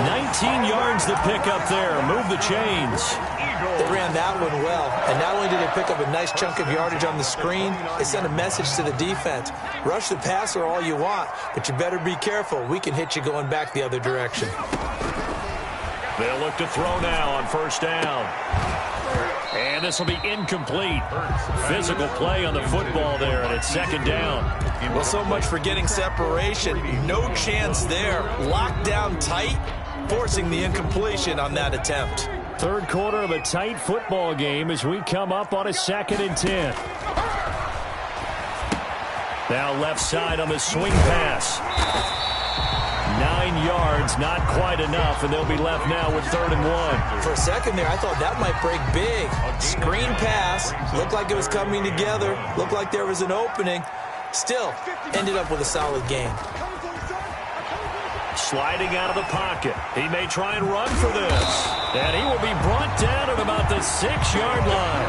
19 yards to pick up there. Move the chains. They ran that one well. And not only did they pick up a nice chunk of yardage on the screen, they sent a message to the defense. Rush the passer all you want, but you better be careful. We can hit you going back the other direction. They'll look to throw now on 1st down. And this will be incomplete. Physical play on the football there, and it's 2nd down. Well, so much for getting separation. No chance there. Locked down tight, forcing the incompletion on that attempt. Third quarter of a tight football game as we come up on a 2nd and 10. Now left side on the swing pass. 9 yards, not quite enough, and they'll be left now with 3rd and 1. For a second there, I thought that might break big. Screen pass, looked like it was coming together, looked like there was an opening. Still, ended up with a solid gain. Sliding out of the pocket. He may try and run for this. And he will be brought down at about the 6-yard line.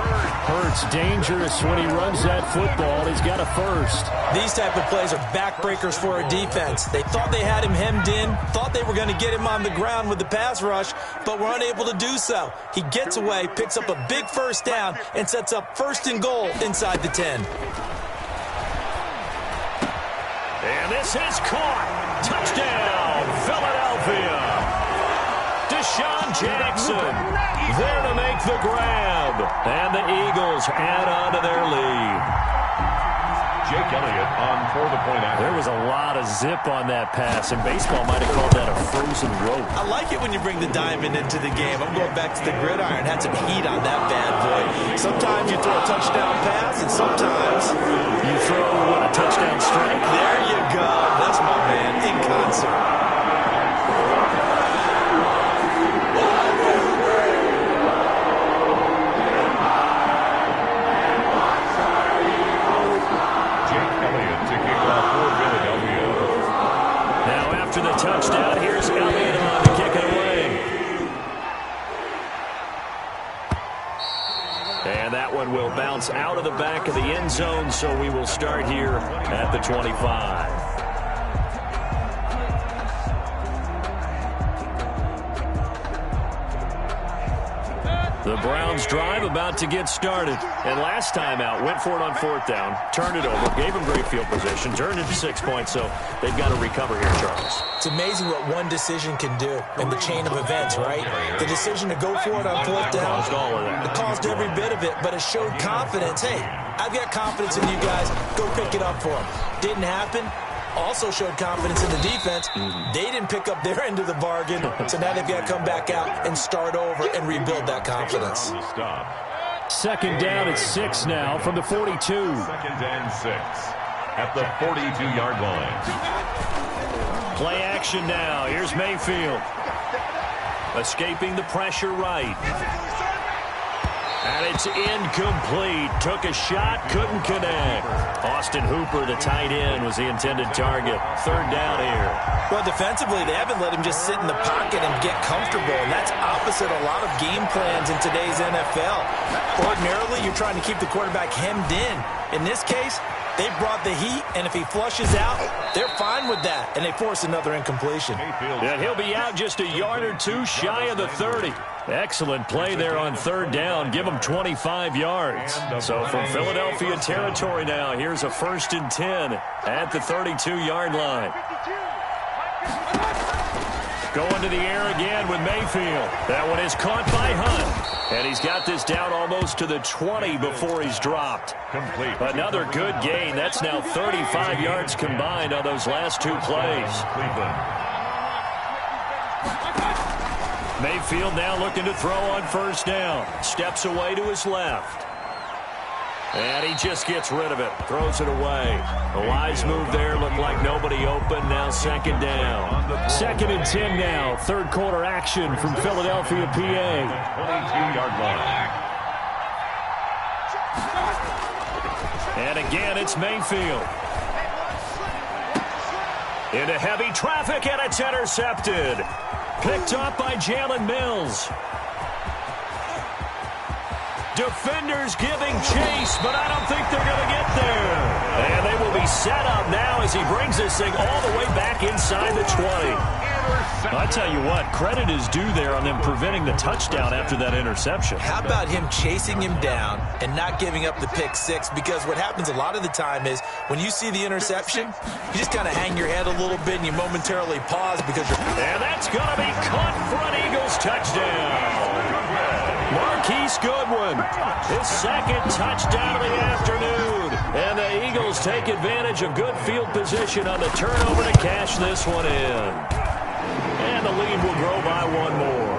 Hurts dangerous when he runs that football. He's got a first. These type of plays are backbreakers for a defense. They thought they had him hemmed in, thought they were going to get him on the ground with the pass rush, but were unable to do so. He gets away, picks up a big 1st down, and sets up 1st and goal inside the 10. And this is caught. Touchdown, Philadelphia. Deshaun Jackson there to make the grab. And the Eagles add on to their lead. Jake Elliott on for the point after. There was a lot of zip on that pass, and baseball might have called that a frozen rope. I like it when you bring the diamond into the game. I'm going back to the gridiron. Had some heat on that bad boy. Sometimes you throw a touchdown pass, and sometimes you throw a touchdown strike. There you go. That's my man in concert. After the touchdown, here's Elliott on to kick it away. And that one will bounce out of the back of the end zone, so we will start here at the 25. The Browns drive about to get started. And last time out, went for it on 4th down, turned it over, gave them great field position, turned it to 6 points, so they've got to recover here, Charles. It's amazing what one decision can do in the chain of events, right? The decision to go for it on 4th down, caused all of that. It caused every bit of it, but it showed confidence. Hey, I've got confidence in you guys. Go pick it up for them. Didn't happen. Also showed confidence in the defense. They didn't pick up their end of the bargain, so now they've got to come back out and start over and rebuild that confidence. 2nd down at 6 now from the 42. 2nd and 6 at the 42-yard line. Play action now. Here's Mayfield. Escaping the pressure right. And it's incomplete. Took a shot, couldn't connect. Austin Hooper, the tight end, was the intended target. 3rd down here. Well, defensively, they haven't let him just sit in the pocket and get comfortable, and that's opposite a lot of game plans in today's NFL. Ordinarily, you're trying to keep the quarterback hemmed in. In this case, they brought the heat, and if he flushes out, they're fine with that, and they force another incompletion. And he'll be out just a yard or two shy of the 30. Excellent play there on 3rd down. Give him 25 yards. So from Philadelphia territory now, here's a 1st and 10 at the 32-yard line. Going to the air again with Mayfield. That one is caught by Hunt. And he's got this down almost to the 20 before he's dropped. Complete. Another good gain. That's now 35 yards combined on those last 2 plays. Mayfield now looking to throw on 1st down. Steps away to his left. And he just gets rid of it. Throws it away. A wise move there. Looked like nobody open. Now 2nd down. 2nd and 10 now. 3rd quarter action from Philadelphia, PA. 22-yard line. And again, it's Mayfield. Into heavy traffic, and it's intercepted. Picked up by Jalen Mills. Defenders giving chase, but I don't think they're going to get there. And they will be set up now as he brings this thing all the way back inside the 20. I tell you what, credit is due there on them preventing the touchdown after that interception. How about him chasing him down and not giving up the pick six? Because what happens a lot of the time is when you see the interception, you just kind of hang your head a little bit and you momentarily pause because you're... And that's going to be caught for an Eagles touchdown. Marquise Goodwin, his second touchdown of the afternoon. And the Eagles take advantage of good field position on the turnover to cash this one in. And the lead will grow by one more.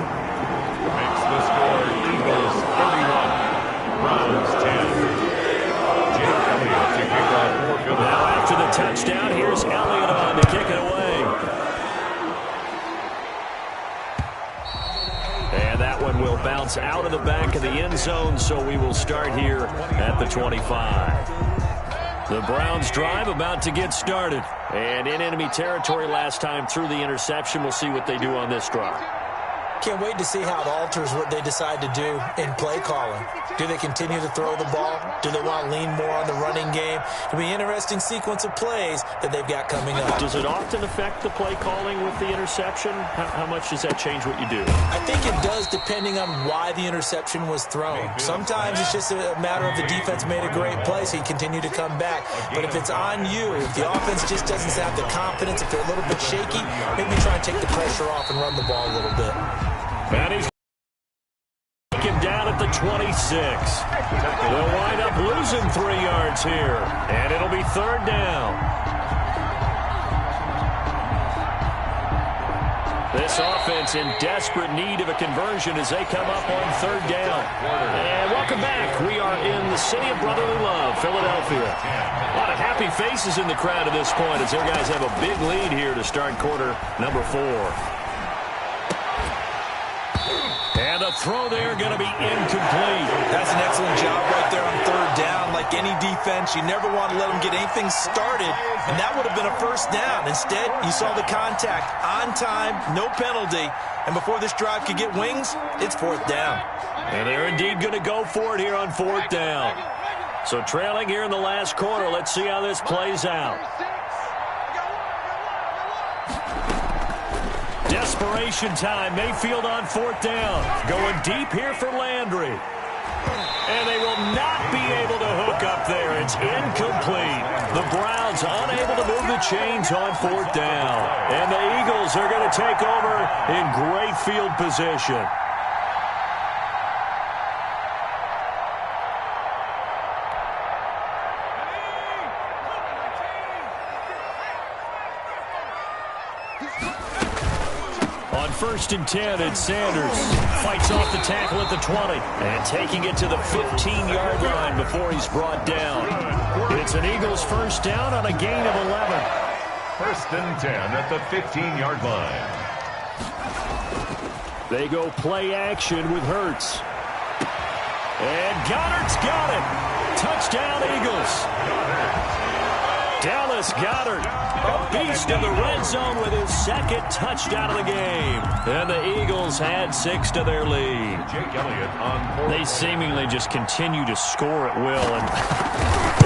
Makes the score Eagles 31, Browns 10. Jake Elliott to kick off for now after the touchdown, here's Elliott on to kick it away. And that one will bounce out of the back of the end zone, so we will start here at the 25. The Browns drive about to get started. And in enemy territory last time through the interception. We'll see what they do on this drive. Can't wait to see how it alters what they decide to do in play calling. Do they continue to throw the ball? Do they want to lean more on the running game? It'll be an interesting sequence of plays that they've got coming up. Does it often affect the play calling with the interception? How much does that change what you do? I think it does depending on why the interception was thrown. Sometimes it's just a matter of the defense made a great play, so you continue to come back. But if it's on you, if the offense just doesn't have the confidence, if they're a little bit shaky, maybe try and take the pressure off and run the ball a little bit. And he's taken down at the 26. They'll wind up losing 3 yards here. And it'll be third down. This offense in desperate need of a conversion as they come up on third down. And welcome back. We are in the city of brotherly love, Philadelphia. A lot of happy faces in the crowd at this point as their guys have a big lead here to start quarter number 4. And the throw there going to be incomplete. That's an excellent job right there on third down. Like any defense, you never want to let them get anything started, and that would have been a first down. Instead, you saw the contact on time, no penalty, and before this drive could get wings, it's fourth down. And they're indeed going to go for it here on fourth down. So trailing here in the last quarter, let's see how this plays out. Desperation time. Mayfield on fourth down. Going deep here for Landry. And they will not be able to hook up there. It's incomplete. The Browns unable to move the chains on fourth down. And the Eagles are going to take over in great field position. First and 10, it's Sanders. Fights off the tackle at the 20. And taking it to the 15-yard line before he's brought down. It's an Eagles first down on a gain of 11. First and 10 at the 15-yard line. They go play action with Hurts. And Goddard's got it. Touchdown, Eagles. Dallas Goedert, a beast in the red zone with his second touchdown of the game. And the Eagles add 6 to their lead. Jake Elliott on they seemingly just continue to score at will. And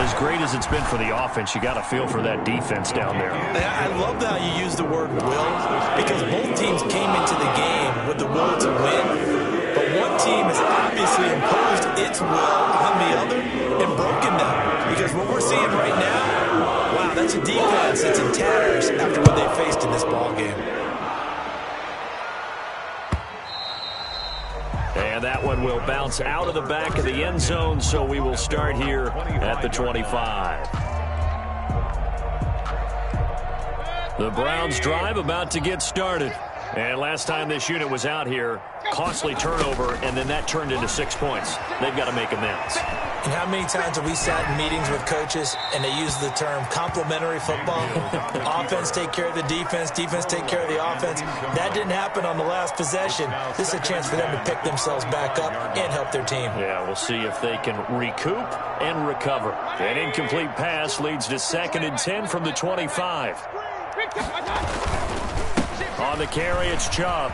as great as it's been for the offense, you got to feel for that defense down there. I love how you use the word will, because both teams came into the game with the will to win. But one team has obviously imposed its will on the other and broken them. Because what we're seeing right now, wow, that's a defense that's in tatters after what they faced in this ballgame. And that one will bounce out of the back of the end zone, so we will start here at the 25. The Browns drive about to get started. And last time this unit was out here, costly turnover, and then that turned into 6 points. They've got to make amends. And how many times have we sat in meetings with coaches and they use the term complementary football? Offense take care of the defense, defense take care of the offense. That didn't happen on the last possession. This is a chance for them to pick themselves back up and help their team. Yeah, we'll see if they can recoup and recover. An incomplete pass leads to 2nd and 10 from the 25. On the carry, it's Chubb.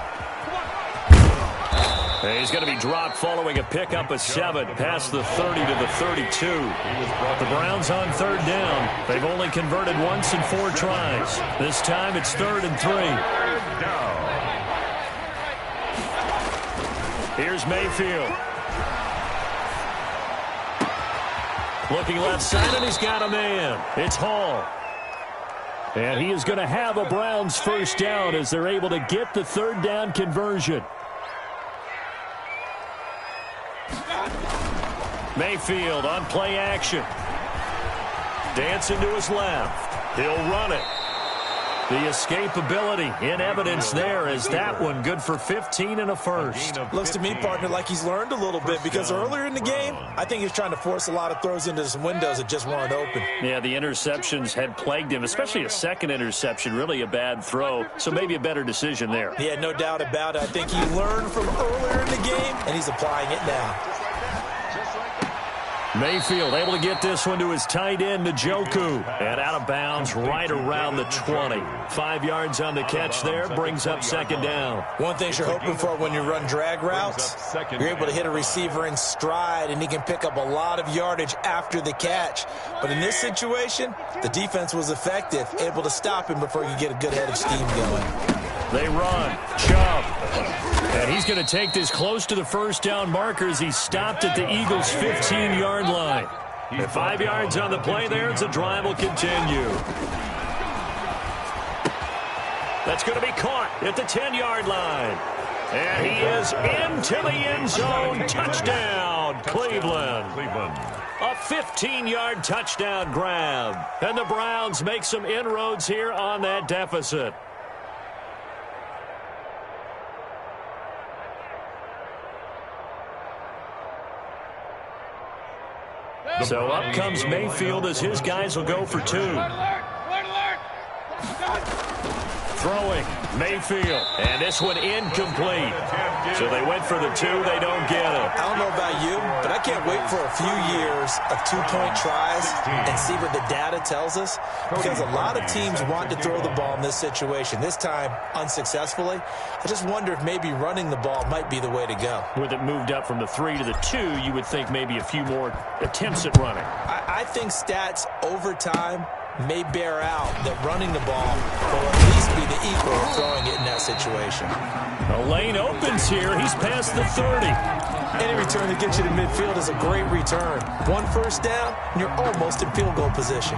He's going to be dropped following a pickup of 7 past the 30 to the 32. The Browns on 3rd down. They've only converted once in 4 tries. This time it's 3rd and 3. Here's Mayfield. Looking left side, and he's got a man. It's Hall. And he is going to have a Browns first down as they're able to get the 3rd down conversion. Mayfield on play action. Dancing to his left. He'll run it. The escapability in evidence there as that one good for 15 and a first. Looks to me, partner, like he's learned a little bit because earlier in the game, I think he's trying to force a lot of throws into some windows that just weren't open. Yeah, the interceptions had plagued him, especially a second interception, really a bad throw, so maybe a better decision there. Yeah, no doubt about it. I think he learned from earlier in the game, and he's applying it now. Mayfield able to get this one to his tight end, Njoku. And out of bounds right around the 20. 5 yards on the catch there, brings up 2nd down. One thing you're hoping for when you run drag routes, you're able to hit a receiver in stride, and he can pick up a lot of yardage after the catch. But in this situation, the defense was effective, able to stop him before he could get a good head of steam going. They run. Chubb. And he's going to take this close to the first down marker as he stopped at the Eagles' 15-yard line. And 5 yards on the play there as the drive will continue. That's going to be caught at the 10-yard line. And he is into the end zone. Touchdown, Cleveland. A 15-yard touchdown grab. And the Browns make some inroads here on that deficit. So up comes Mayfield as his guys will go for 2. Throwing, Mayfield. And this one incomplete. So they went for the 2. They don't get it. I don't know about you, but I can't wait for a few years of 2-point tries and see what the data tells us. Because a lot of teams want to throw the ball in this situation. This time, unsuccessfully. I just wonder if maybe running the ball might be the way to go. With it moved up from the 3 to the 2, you would think maybe a few more attempts at running. I think stats over time may bear out that running the ball will at least be the equal of throwing it in that situation. The lane opens here. He's past the 30. Any return that gets you to midfield is a great return. 1 first down, and you're almost in field goal position.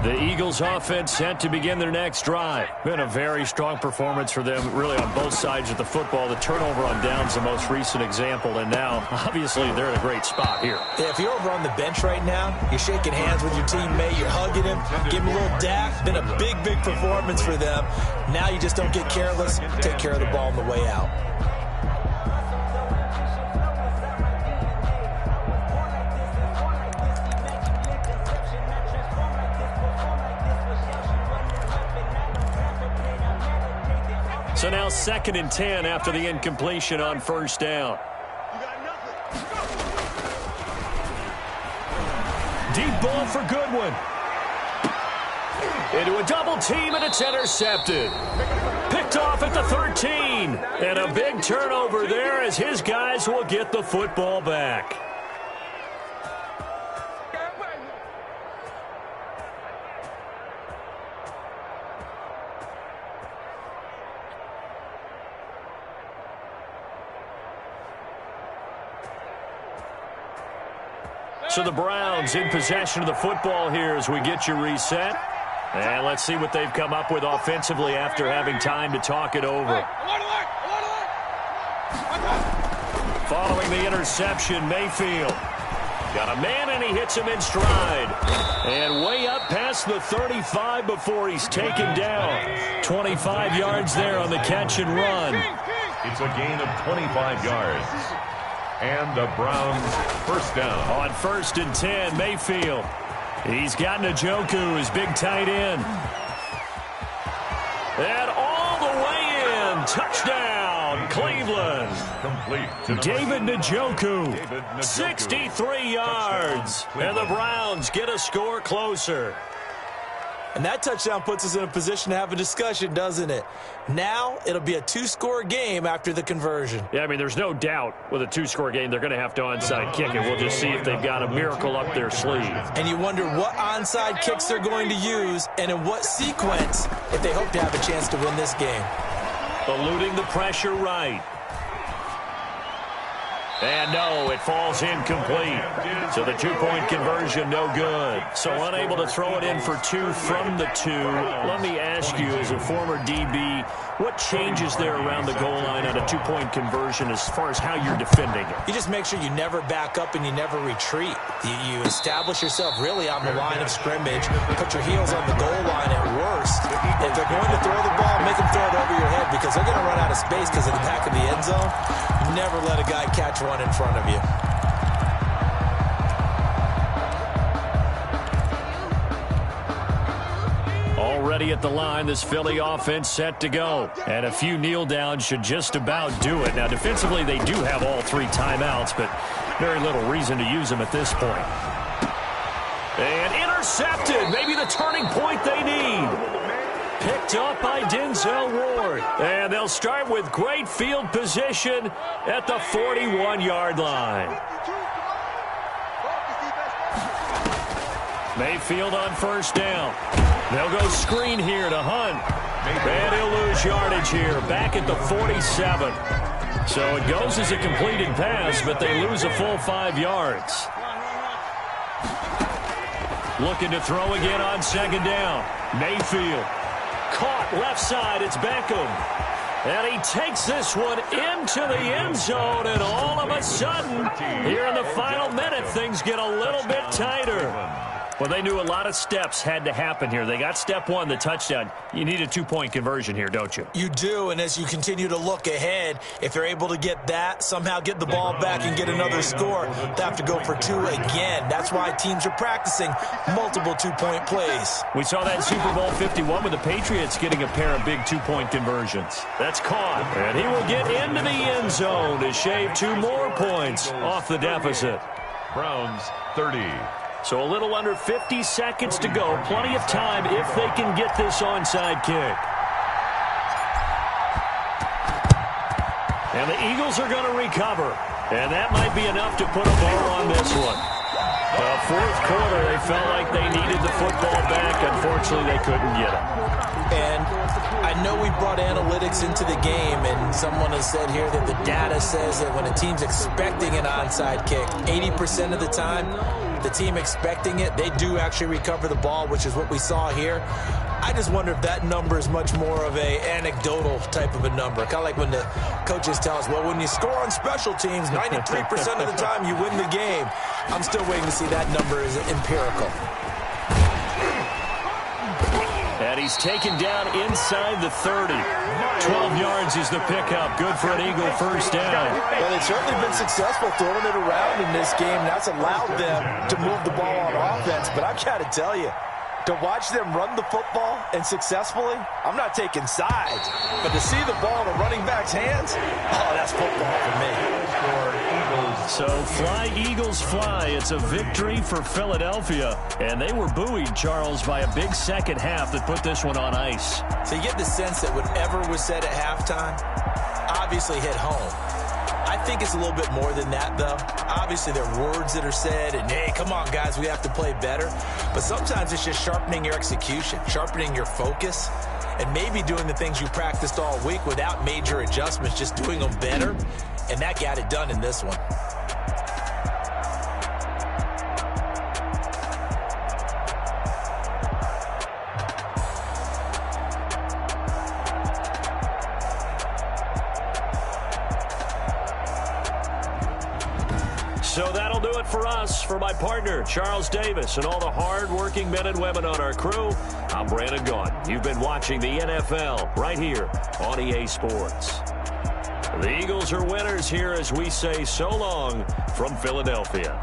The Eagles offense set to begin their next drive. Been a very strong performance for them, really on both sides of the football. The turnover on downs the most recent example, and now, obviously, they're in a great spot here. Yeah, if you're over on the bench right now, you're shaking hands with your teammate, you're hugging him, give him a little dap. Been a big, big performance for them. Now you just don't get careless. Take care of the ball on the way out. So now 2nd and 10 after the incompletion on first down. Deep ball for Goodwin. Into a double team, and it's intercepted. Picked off at the 13. And a big turnover there as his guys will get the football back. So the Browns in possession of the football here as we get you reset. And let's see what they've come up with offensively after having time to talk it over. Following the interception, Mayfield. Got a man, and he hits him in stride. And way up past the 35 before he's taken down. 25 yards there on the catch and run. It's a gain of 25 yards. And the Browns first down. On 1st and 10, Mayfield. He's got Njoku, his big tight end. And all the way in. Touchdown, Cleveland. Complete to David Njoku, 63 yards. And the Browns get a score closer. And that touchdown puts us in a position to have a discussion, doesn't it? Now it'll be a 2-score game after the conversion. Yeah, I mean, there's no doubt with a 2-score game they're going to have to onside kick it. We'll just see if they've got a miracle up their sleeve. And you wonder what onside kicks they're going to use and in what sequence if they hope to have a chance to win this game. Eluding the pressure right. And no, it falls incomplete. So the 2-point conversion, no good. So unable to throw it in for 2 from the 2. Let me ask you, as a former DB, what changes there around the goal line on a 2-point conversion as far as how you're defending it? You just make sure you never back up and you never retreat. You establish yourself really on the line of scrimmage. Put your heels on the goal line at worst. If they're going to throw the ball, make them throw it over your head because they're going to run out of space because of the back of the end zone. Never let a guy catch one in front of you. Already at the line, this Philly offense set to go. And a few kneel downs should just about do it. Now, defensively, they do have all 3 timeouts, but very little reason to use them at this point. And intercepted. Maybe the turning point they need. Picked up by Denzel Ward. And they'll start with great field position at the 41-yard line. Mayfield on 1st down. They'll go screen here to Hunt. And he'll lose yardage here, back at the 47. So it goes as a completed pass, but they lose a full 5 yards. Looking to throw again on 2nd down. Mayfield. Caught left side, it's Beckham. And he takes this one into the end zone, and all of a sudden, here in the final minute, things get a little bit tighter. Well, they knew a lot of steps had to happen here. They got step 1, the touchdown. You need a 2-point conversion here, don't you? You do, and as you continue to look ahead, if they're able to get that, somehow get the ball back and get another score, they have to go for 2 again. That's why teams are practicing multiple 2-point plays. We saw that Super Bowl 51 with the Patriots getting a pair of big 2-point conversions. That's caught, and he will get into the end zone to shave 2 more points off the deficit. Browns 30. So a little under 50 seconds to go. Plenty of time if they can get this onside kick. And the Eagles are going to recover. And that might be enough to put a bow on this one. The 4th quarter, they felt like they needed the football back. Unfortunately, they couldn't get it. And I know we brought analytics into the game, and someone has said here that the data says that when a team's expecting an onside kick, 80% of the time, the team expecting it, they do actually recover the ball, which is what we saw here. I just wonder if that number is much more of a anecdotal type of a number. Kind of like when the coaches tell us, well, when you score on special teams, 93% of the time you win the game. I'm still waiting to see that number is empirical. And he's taken down inside the 30. 12 yards is the pickup. Good for an Eagle 1st down. Well, they've certainly been successful throwing it around in this game. That's allowed them to move the ball on offense. But I've got to tell you, to watch them run the football and successfully, I'm not taking sides. But to see the ball in a running back's hands, oh, that's football for me. So fly, Eagles, fly. It's a victory for Philadelphia. And they were buoyed, Charles, by a big second half that put this one on ice. So you get the sense that whatever was said at halftime obviously hit home. I think it's a little bit more than that, though. Obviously, there are words that are said, and, hey, come on, guys, we have to play better. But sometimes it's just sharpening your execution, sharpening your focus, and maybe doing the things you practiced all week without major adjustments, just doing them better. And that got it done in this one. So that'll do it for us. For my partner, Charles Davis, and all the hard-working men and women on our crew, I'm Brandon Gaudin. You've been watching the NFL right here on EA Sports. The Eagles are winners here as we say so long from Philadelphia.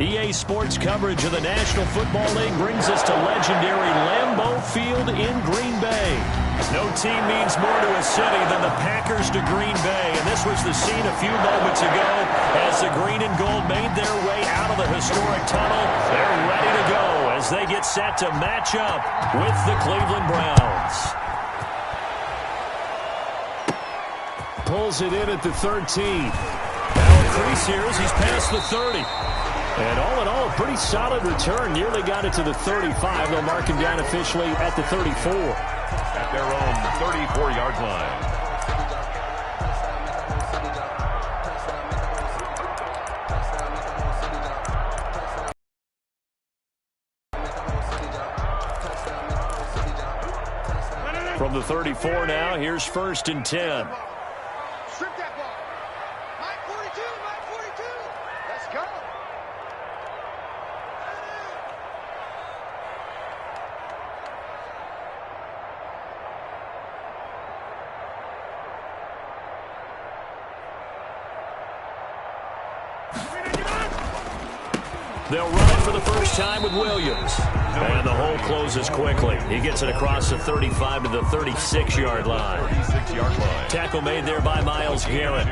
EA Sports coverage of the National Football League brings us to legendary Lambeau Field in Green Bay. No team means more to a city than the Packers to Green Bay, and this was the scene a few moments ago as the green and gold made their way out of the historic tunnel. They're ready to go as they get set to match up with the Cleveland Browns. Pulls it in at the 13. Now increase here as he's past the 30. And all in all, a pretty solid return. Nearly got it to the 35. They'll mark him down officially at the 34. At their own 34-yard line. From the 34 now, here's 1st and 10. Strip that ball. Mike 42, Mike 42. Let's go. They'll run it for the first time with Williams. And the hole closes quickly. He gets it across the 35 to the 36-yard line. 36-yard line. Tackle made there by Myles Garrett.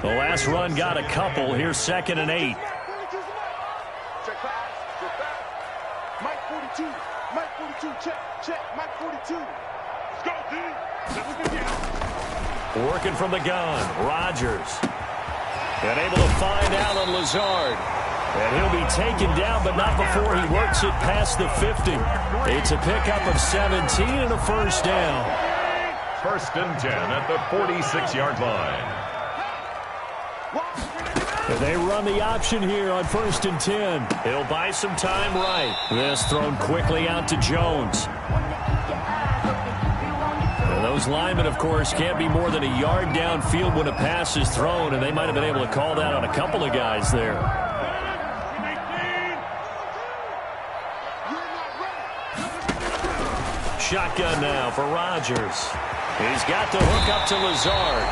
The last run got a couple. Here's 2nd and 8. Check pass. Check pass. Mike 42. Mike 42. Check. Check. Mike 42. Let's go, D. Let's get down. Working from the gun. Rodgers. And able to find Allen Lazard. And he'll be taken down, but not before he works it past the 50. It's a pickup of 17 and a first down. 1st and 10 at the 46-yard line. And they run the option here on 1st and 10. He'll buy some time right. This thrown quickly out to Jones. And those linemen, of course, can't be more than a yard downfield when a pass is thrown, and they might have been able to call that on a couple of guys there. Shotgun now for Rodgers. He's got the hook up to Lazard.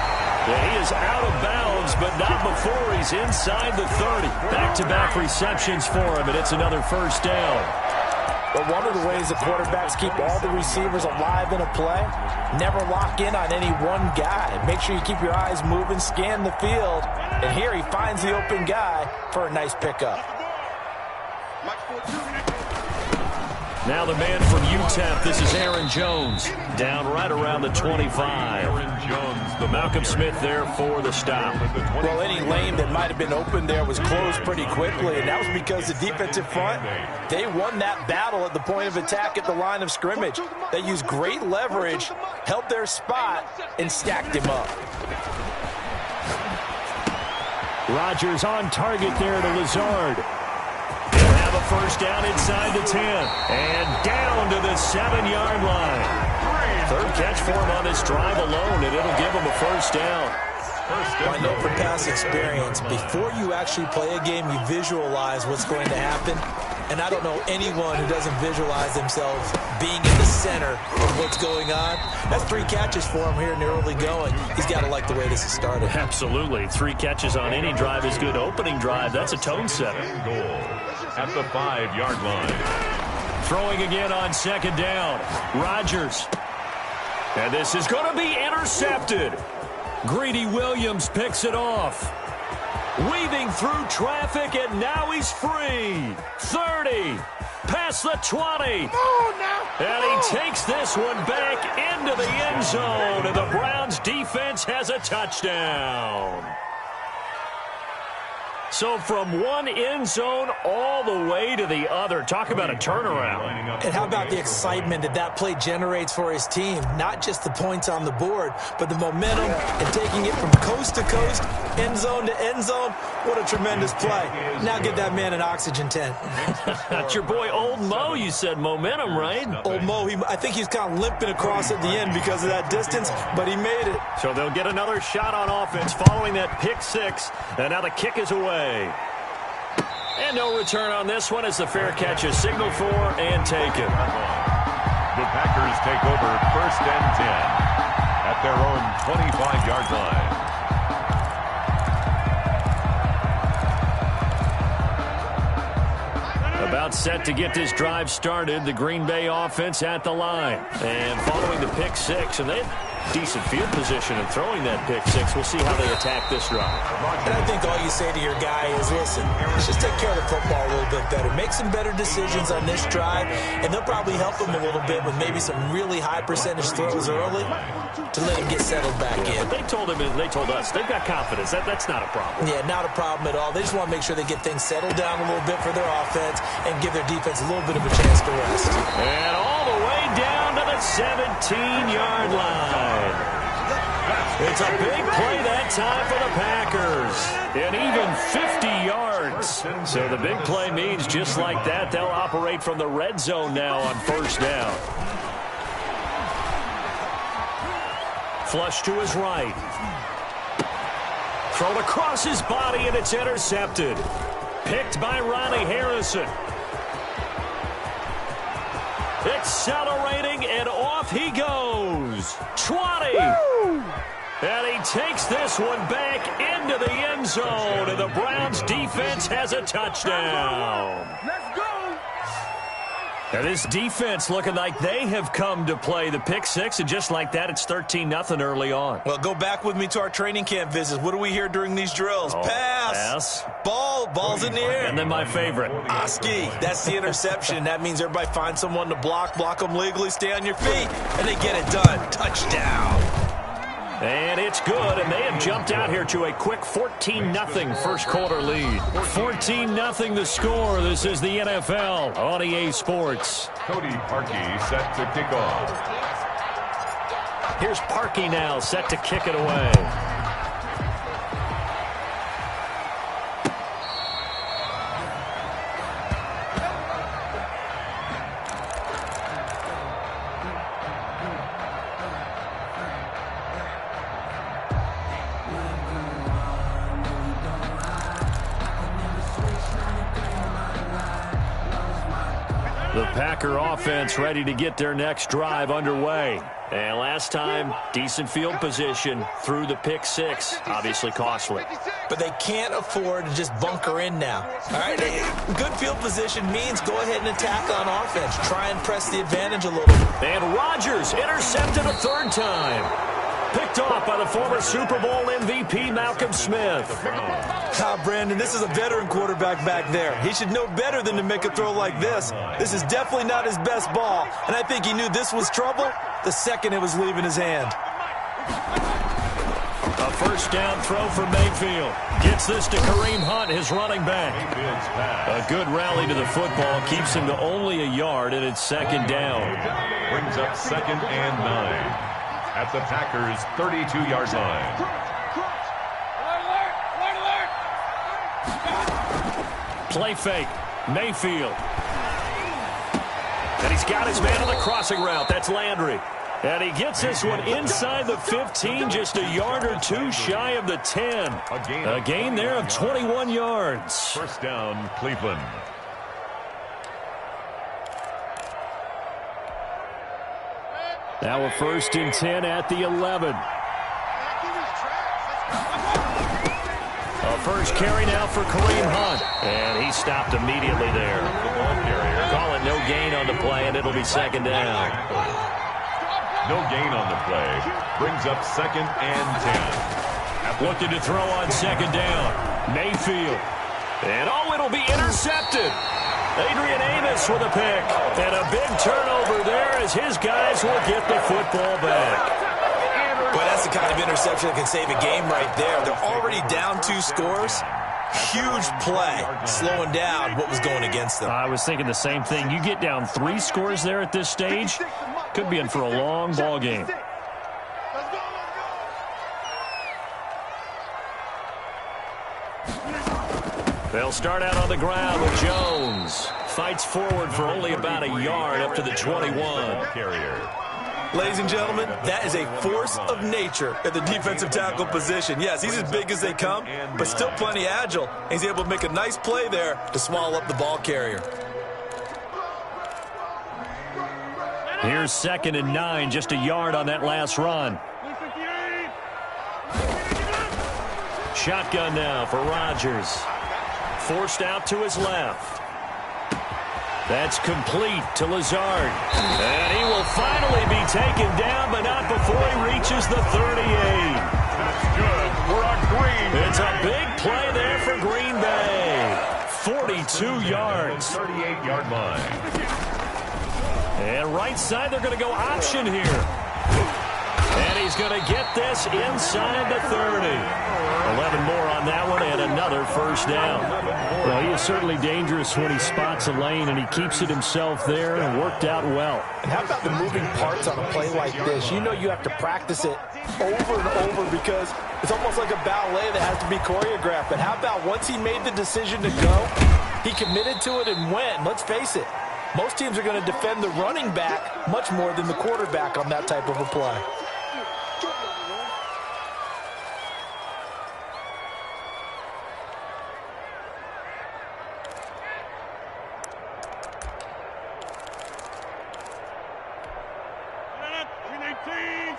Yeah, he is out of bounds, but not before he's inside the 30. Back-to-back receptions for him, and it's another first down. But one of the ways the quarterbacks keep all the receivers alive in a play, never lock in on any one guy. Make sure you keep your eyes moving, scan the field. And here he finds the open guy for a nice pickup. Now the man from UTEP, this is Aaron Jones, down right around the 25. Aaron Jones, the Malcolm Smith there for the stop. Well, any lane that might have been open there was closed pretty quickly, and that was because the defensive front, they won that battle at the point of attack at the line of scrimmage. They used great leverage, held their spot, and stacked him up. Rodgers on target there to Lazard. A first down inside the 10. And down to the 7-yard line. Third catch for him on this drive alone, and it'll give him a first down. I know from past experience, before you actually play a game, you visualize what's going to happen. And I don't know anyone who doesn't visualize themselves being in the center of what's going on. That's 3 catches for him here in the early going. He's got to like the way this has started. Absolutely. 3 catches on any drive is good. Opening drive, that's a tone setter. goal at the 5-yard line. Throwing again on second down. Rodgers. And this is going to be intercepted. Greedy Williams picks it off. Weaving through traffic, and now he's free. 30, past the 20. And he takes this one back into the end zone, and the Browns defense has a touchdown. So from one end zone all the way to the other. Talk about a turnaround. And how about the excitement that that play generates for his team? Not just the points on the board, but the momentum and taking it from coast to coast, end zone to end zone. What a tremendous play. Now get that man an oxygen tent. That's your boy Old Mo. You said momentum, right? Old Mo, I think he's kind of limping across at the end because of that distance, but he made it. So they'll get another shot on offense following that pick six. And now the kick is away. And no return on this one as the fair catch is signaled for and taken. The Packers take over 1st and 10 at their own 25-yard line. About set to get this drive started, the Green Bay offense at the line. And following the pick six, and they had decent field position in throwing that pick six. We'll see how they attack this drive. And I think all you say to your guy is, listen, let's just take care of the football a little bit better. Make some better decisions on this drive, and they'll probably help him a little bit with maybe some really high percentage throws early to let him get settled back in. They told him, and they told us, they've got confidence. That's not a problem. Yeah, not a problem at all. They just want to make sure they get things settled down a little bit for their offense and give their defense a little bit of a chance to rest. And all the way down to the 17-yard line. It's a big play that time for the Packers. And even 50 yards. So the big play means just like that, they'll operate from the red zone now on first down. Flush to his right. Thrown across his body, and it's intercepted. Picked by Ronnie Harrison. Accelerating, and off he goes. 20. Woo! And he takes this one back into the end zone, and the Browns defense has a touchdown. Let's go. Now this defense looking like they have come to play the pick six, and just like that, it's 13-0 early on. Well, go back with me to our training camp visits. What do we hear during these drills? Pass. Ball's in the air. And then my favorite. Oski. That's the interception. That means everybody find someone to block them legally, stay on your feet, and they get it done. Touchdown. And it's good, and they have jumped out here to a quick 14-0 first quarter lead. 14-0 the score. This is the NFL on EA Sports. Cody Parkey set to kick off. Here's Parkey now set to kick it away. The Packer offense ready to get their next drive underway. And last time, decent field position through the pick six. Obviously costly. But they can't afford to just bunker in now. All right, good field position means go ahead and attack on offense. Try and press the advantage a little. And Rodgers intercepted a third time. Picked off by the former Super Bowl MVP, Malcolm Smith. Brandon, this is a veteran quarterback back there. He should know better than to make a throw like this. This is definitely not his best ball, and I think he knew this was trouble the second it was leaving his hand. A first down throw for Mayfield. Gets this to Kareem Hunt, his running back. A good rally to the football. Keeps him to only a yard, and it's second down. Brings up 2nd and 9 at the Packers' 32-yard line. Play fake. Mayfield. And he's got his man on the crossing route. That's Landry. And he gets this one inside the 15, just a yard or two shy of the 10. A gain there of 21 yards. First down, Cleveland. Now a 1st and 10 at the 11. A first carry now for Kareem Hunt. And he stopped immediately there. Call it no gain on the play, and it'll be second down. No gain on the play. Brings up 2nd and 10. Looking to throw on second down. Mayfield. And it'll be intercepted. Adrian Amos with a pick. And a big turnover there as his guys will get the football back. Boy, that's the kind of interception that can save a game right there. They're already down 2 scores. Huge play, slowing down what was going against them. I was thinking the same thing. You get down 3 scores there at this stage, could be in for a long ball game. They'll start out on the ground with Jones. Fights forward for only about a yard up to the 21. Carrier. Ladies and gentlemen, that is a force of nature at the defensive tackle position. Yes, he's as big as they come, but still plenty agile. And he's able to make a nice play there to swallow up the ball carrier. Here's 2nd and 9, just a yard on that last run. Shotgun now for Rodgers. Forced out to his left. That's complete to Lazard. And he will finally be taken down, but not before he reaches the 38. That's good. We're on Green. It's a big play there for Green Bay. 42 yards. 38-yard line. And right side, they're going to go option here. And he's going to get this inside the 30. 11 more on that one and another first down. Well, he is certainly dangerous when he spots a lane, and he keeps it himself there and worked out well. And how about the moving parts on a play like this? You know you have to practice it over and over because it's almost like a ballet that has to be choreographed. But how about once he made the decision to go, he committed to it and went. Let's face it, most teams are going to defend the running back much more than the quarterback on that type of a play.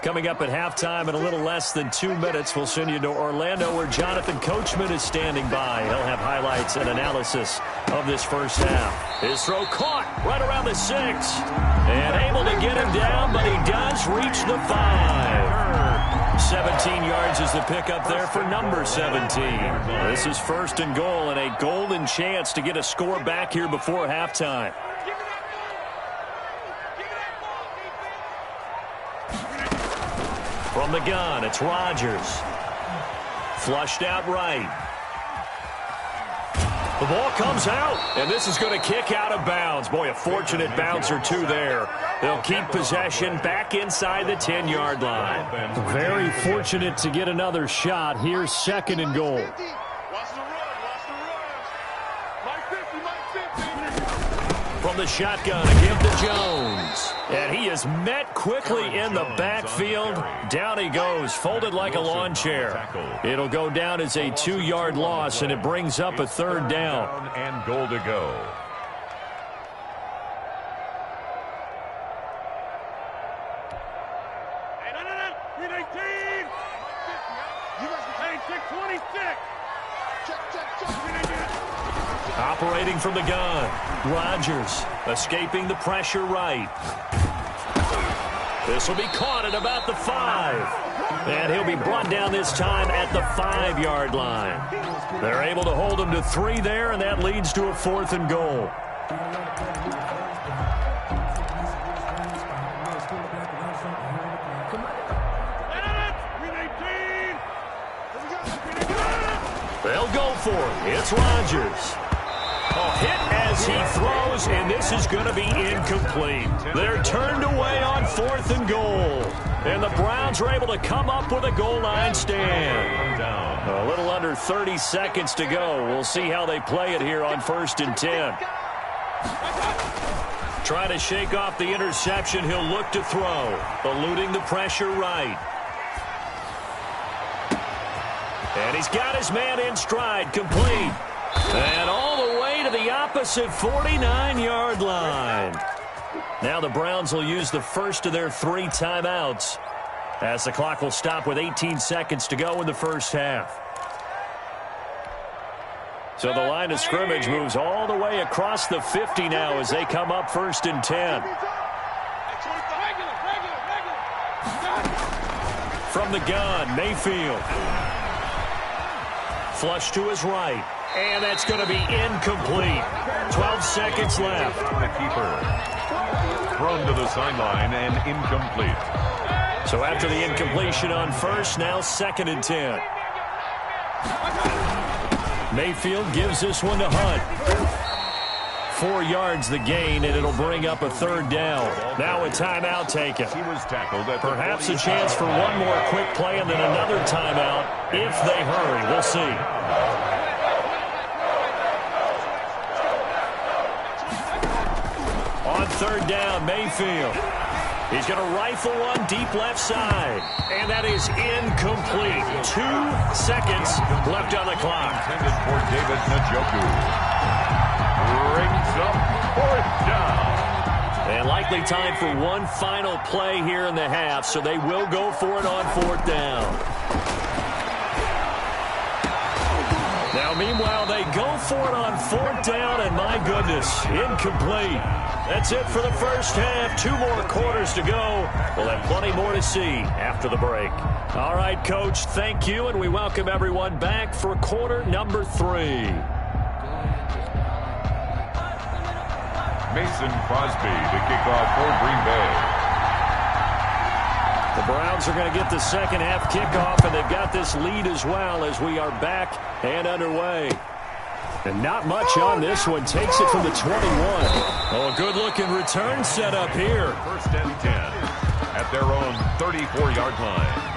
Coming up at halftime in a little less than 2 minutes, we'll send you to Orlando where Jonathan Coachman is standing by. He'll have highlights and analysis of this first half. His throw caught right around the 6. And able to get him down, but he does reach the 5. 17 yards is the pickup there for number 17. This is 1st and goal and a golden chance to get a score back here before halftime. From the gun, it's Rodgers. Flushed out right. The ball comes out, and this is going to kick out of bounds. Boy, a fortunate bounce or two there. They'll keep possession back inside the 10-yard line. Very fortunate to get another shot. Here's 2nd and goal. From the shotgun, a give to Jones. And he is met quickly in the backfield. Down he goes, folded like a lawn chair. It'll go down as a 2-yard loss, and it brings up a 3rd down. And goal to go. Operating from the gun. Rodgers escaping the pressure right. This will be caught at about the 5. And he'll be brought down this time at the 5-yard line. They're able to hold him to 3 there, and that leads to a 4th and goal. They'll go for it. It's Rodgers. A hit as he throws, and this is going to be incomplete. They're turned away on 4th and goal. And the Browns are able to come up with a goal line stand. A little under 30 seconds to go. We'll see how they play it here on 1st and 10. Trying to shake off the interception. He'll look to throw. Eluding the pressure right. And he's got his man in stride, complete. And all the way to the opposite 49-yard line. Now the Browns will use the first of their 3 timeouts as the clock will stop with 18 seconds to go in the first half. So the line of scrimmage moves all the way across the 50 now as they come up 1st and 10. From the gun, Mayfield. Flush to his right. And that's going to be incomplete. 12 seconds left. The keeper. Thrown to the sideline and incomplete. So after the incompletion on first, now 2nd and 10. Mayfield gives this one to Hunt. 4 yards the gain, and it'll bring up a 3rd down. Now a timeout taken. He was tackled at Perhaps a chance for one more quick play and then another timeout if they hurry. We'll see. On 3rd down, Mayfield. He's going to rifle one deep left side. And that is incomplete. 2 seconds left on the clock. Intended for David Njoku. Brings up 4th down. And likely time for one final play here in the half, so they will go for it on 4th down. Now, meanwhile, they go for it on 4th down, and my goodness, incomplete. That's it for the first half. 2 more quarters to go. We'll have plenty more to see after the break. All right, Coach, thank you, and we welcome everyone back for quarter number 3. Mason Crosby to kick off for Green Bay. The Browns are going to get the second half kickoff, and they've got this lead as well as we are back and underway. And not much on this one. Takes it from the 21. Oh, a good-looking return set up here. 1st and 10 at their own 34-yard line.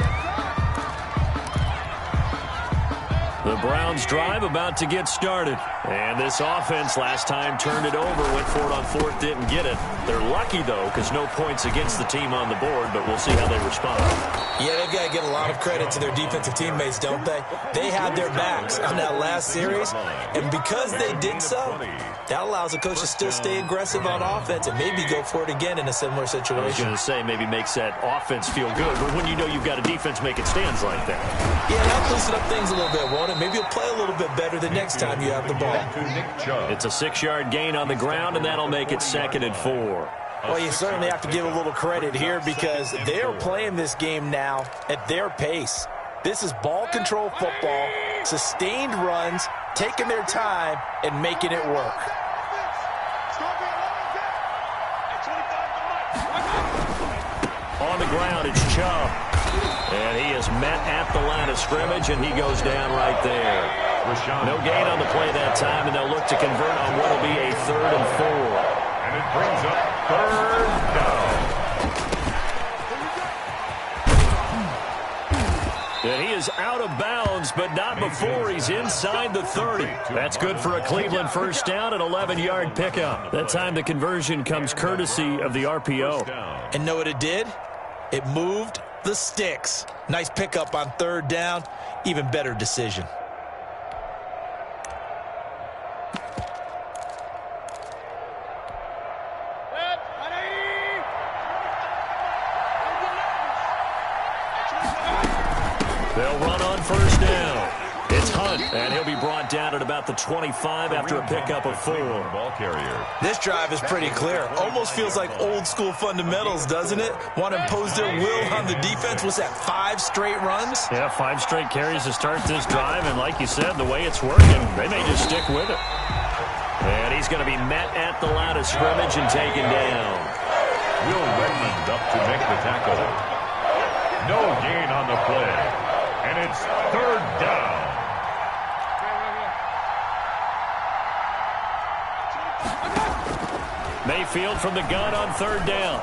The Browns drive about to get started. And this offense last time turned it over, went for it on 4th, didn't get it. They're lucky, though, because no points against the team on the board, but we'll see how they respond. Yeah, they've got to give a lot of credit to their defensive teammates, don't they? They had their backs on that last series, and because they did so, that allows the coach to still stay aggressive on offense and maybe go for it again in a similar situation. I was going to say maybe makes that offense feel good, but when you know you've got a defense making stands like that. Yeah, that'll loosen up things a little bit, won't it? Maybe you'll play a little bit better the next time you have the ball. It's a 6-yard gain on the ground, and that'll make it 2nd and 4. Well, you certainly have to give a little credit here because they're playing this game now at their pace. This is ball control football, sustained runs, taking their time, and making it work. On the ground, it's Chubb. And he is met at the line of scrimmage, and he goes down right there. No gain on the play that time, and they'll look to convert on what will be a 3rd and 4. And it brings up 3rd down. And he is out of bounds, but not before he's inside the 30. That's good for a Cleveland first down, an 11-yard pickup. That time the conversion comes courtesy of the RPO. And know what it did? It moved the sticks. Nice pickup on 3rd down. Even better decision. They'll run on 1st down. It's Hunt, and he'll be brought down at about the 25 after a pickup of 4. Ball carrier. This drive is pretty clear. Almost feels like old school fundamentals, doesn't it? Want to impose their will on the defense. Was that 5 straight runs? Yeah, 5 straight carries to start this drive, and like you said, the way it's working, they may just stick with it. And he's going to be met at the line of scrimmage and taken down. Will Redmond up to make the tackle. No gain on the play. And it's 3rd down. Mayfield from the gun on 3rd down.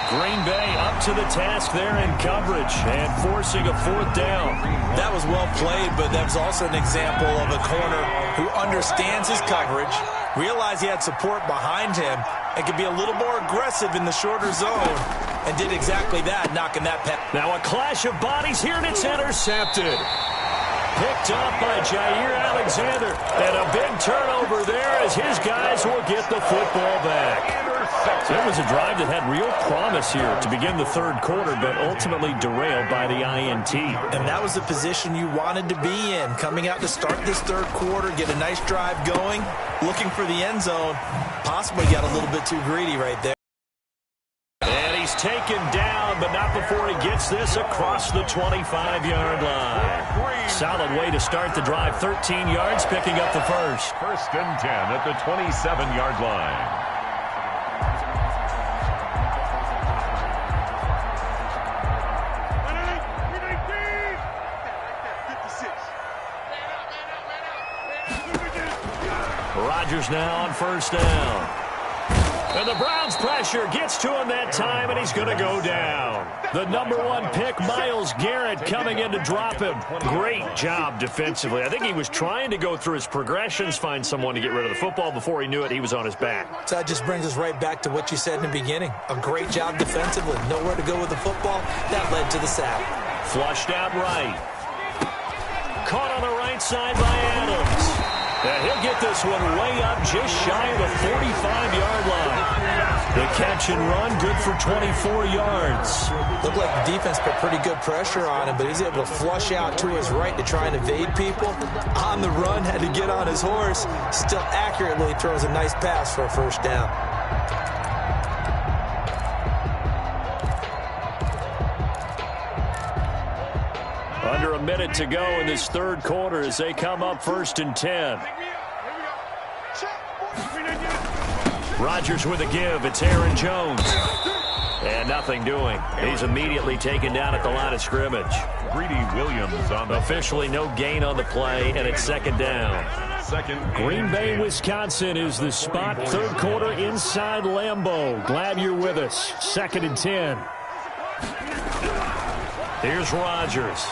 Green Bay up to the task there in coverage and forcing a 4th down. That was well played, but that was also an example of a corner who understands his coverage, realized he had support behind him, and could be a little more aggressive in the shorter zone, and did exactly that, knocking that pass. Now a clash of bodies here, and it's intercepted. Picked up by Jair Alexander, and a big turnover there as his guys will get the football back. It was a drive that had real promise here to begin the 3rd quarter, but ultimately derailed by the INT. And that was the position you wanted to be in, coming out to start this 3rd quarter, get a nice drive going, looking for the end zone. Possibly got a little bit too greedy right there. And he's taken down, but not before he gets this across the 25-yard line. Solid way to start the drive. 13 yards, picking up the first. 1st and 10 at the 27-yard line. Rodgers now on 1st down. And the Browns pressure gets to him that time, and he's going to go down. The #1 pick, Myles Garrett, coming in to drop him. Great job defensively. I think he was trying to go through his progressions, find someone to get rid of the football. Before he knew it, he was on his back. So that just brings us right back to what you said in the beginning. A great job defensively. Nowhere to go with the football. That led to the sack. Flushed out right. Caught on the right side by Adams. And he'll get this one way up just shy of the 45-yard line. The catch and run, good for 24 yards. Looked like the defense put pretty good pressure on him, but he's able to flush out to his right to try and evade people. On the run, had to get on his horse. Still accurately throws a nice pass for a 1st down. Under a minute to go in this 3rd quarter as they come up 1st and 10. Rodgers with a give. It's Aaron Jones. And nothing doing. He's immediately taken down at the line of scrimmage. Greedy Williams on the officially no gain on the play, and it's 2nd down. Green Bay, Wisconsin is the spot. 3rd quarter inside Lambeau. Glad you're with us. 2nd and 10. Here's Rodgers.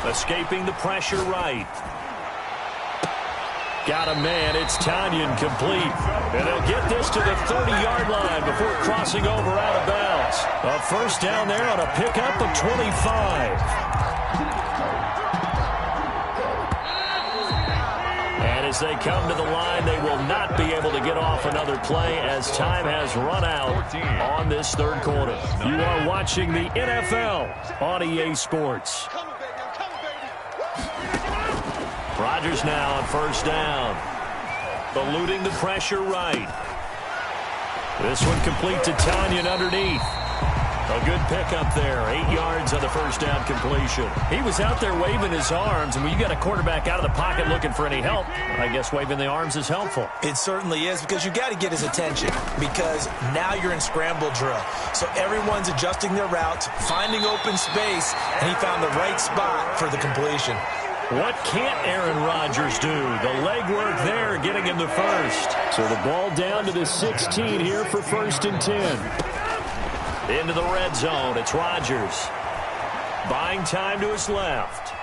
Escaping the pressure right. Got a man. It's Tanyan complete. And they'll get this to the 30-yard line before crossing over out of bounds. A 1st down there on a pickup of 25. And as they come to the line, they will not be able to get off another play as time has run out on this 3rd quarter. You are watching the NFL on EA Sports. Rodgers now on 1st down. Eluding the pressure right. This one complete to Tanyan underneath. A good pickup there. 8 yards on the 1st down completion. He was out there waving his arms, and when you got a quarterback out of the pocket looking for any help, I guess waving the arms is helpful. It certainly is, because you got to get his attention, because now you're in scramble drill. So everyone's adjusting their routes, finding open space, and he found the right spot for the completion. What can't Aaron Rodgers do? The legwork there getting him the 1st. So the ball down to the 16 here for 1st and 10. Into the red zone. It's Rodgers. Buying time to his left.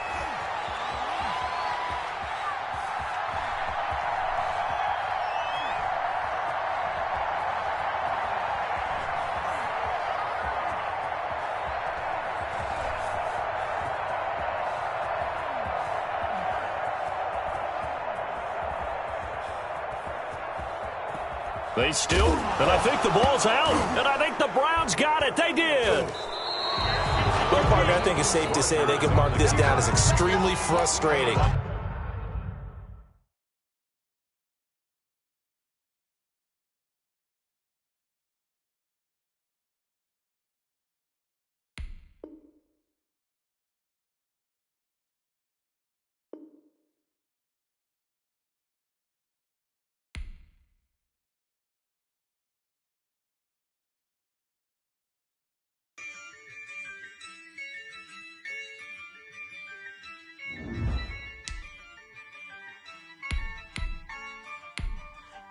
They still, and I think the ball's out, and I think the Browns got it. They did. Well, Parker, I think it's safe to say they can mark this down as extremely frustrating.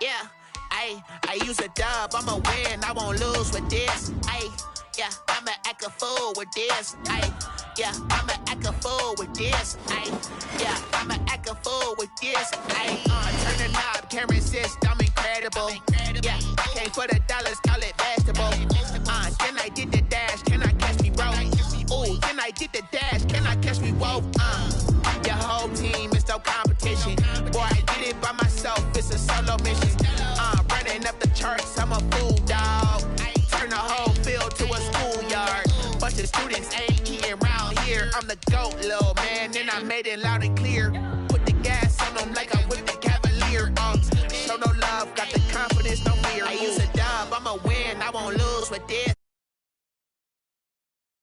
Yeah, I use a dub, I'ma win, I won't lose with this. Yeah, I'ma act a fool with this. Yeah, I'ma act a fool with this. Yeah, I'ma act a fool with this. Turn the knob, can't resist, I'm incredible. Yeah, came for the dollars, call it vegetable. Can I get the dash? Can I catch me, bro? Ooh, can I get the dash? Can I catch me, whoa? Your whole team is no competition. Boy, I did it by myself, it's a solo mission. Running up the charts, I'm a fool, dog. Turn the whole field to a schoolyard. Bunch of students ain't eating around here. I'm the GOAT, little man, and I made it loud and clear. Put the gas on them like I'm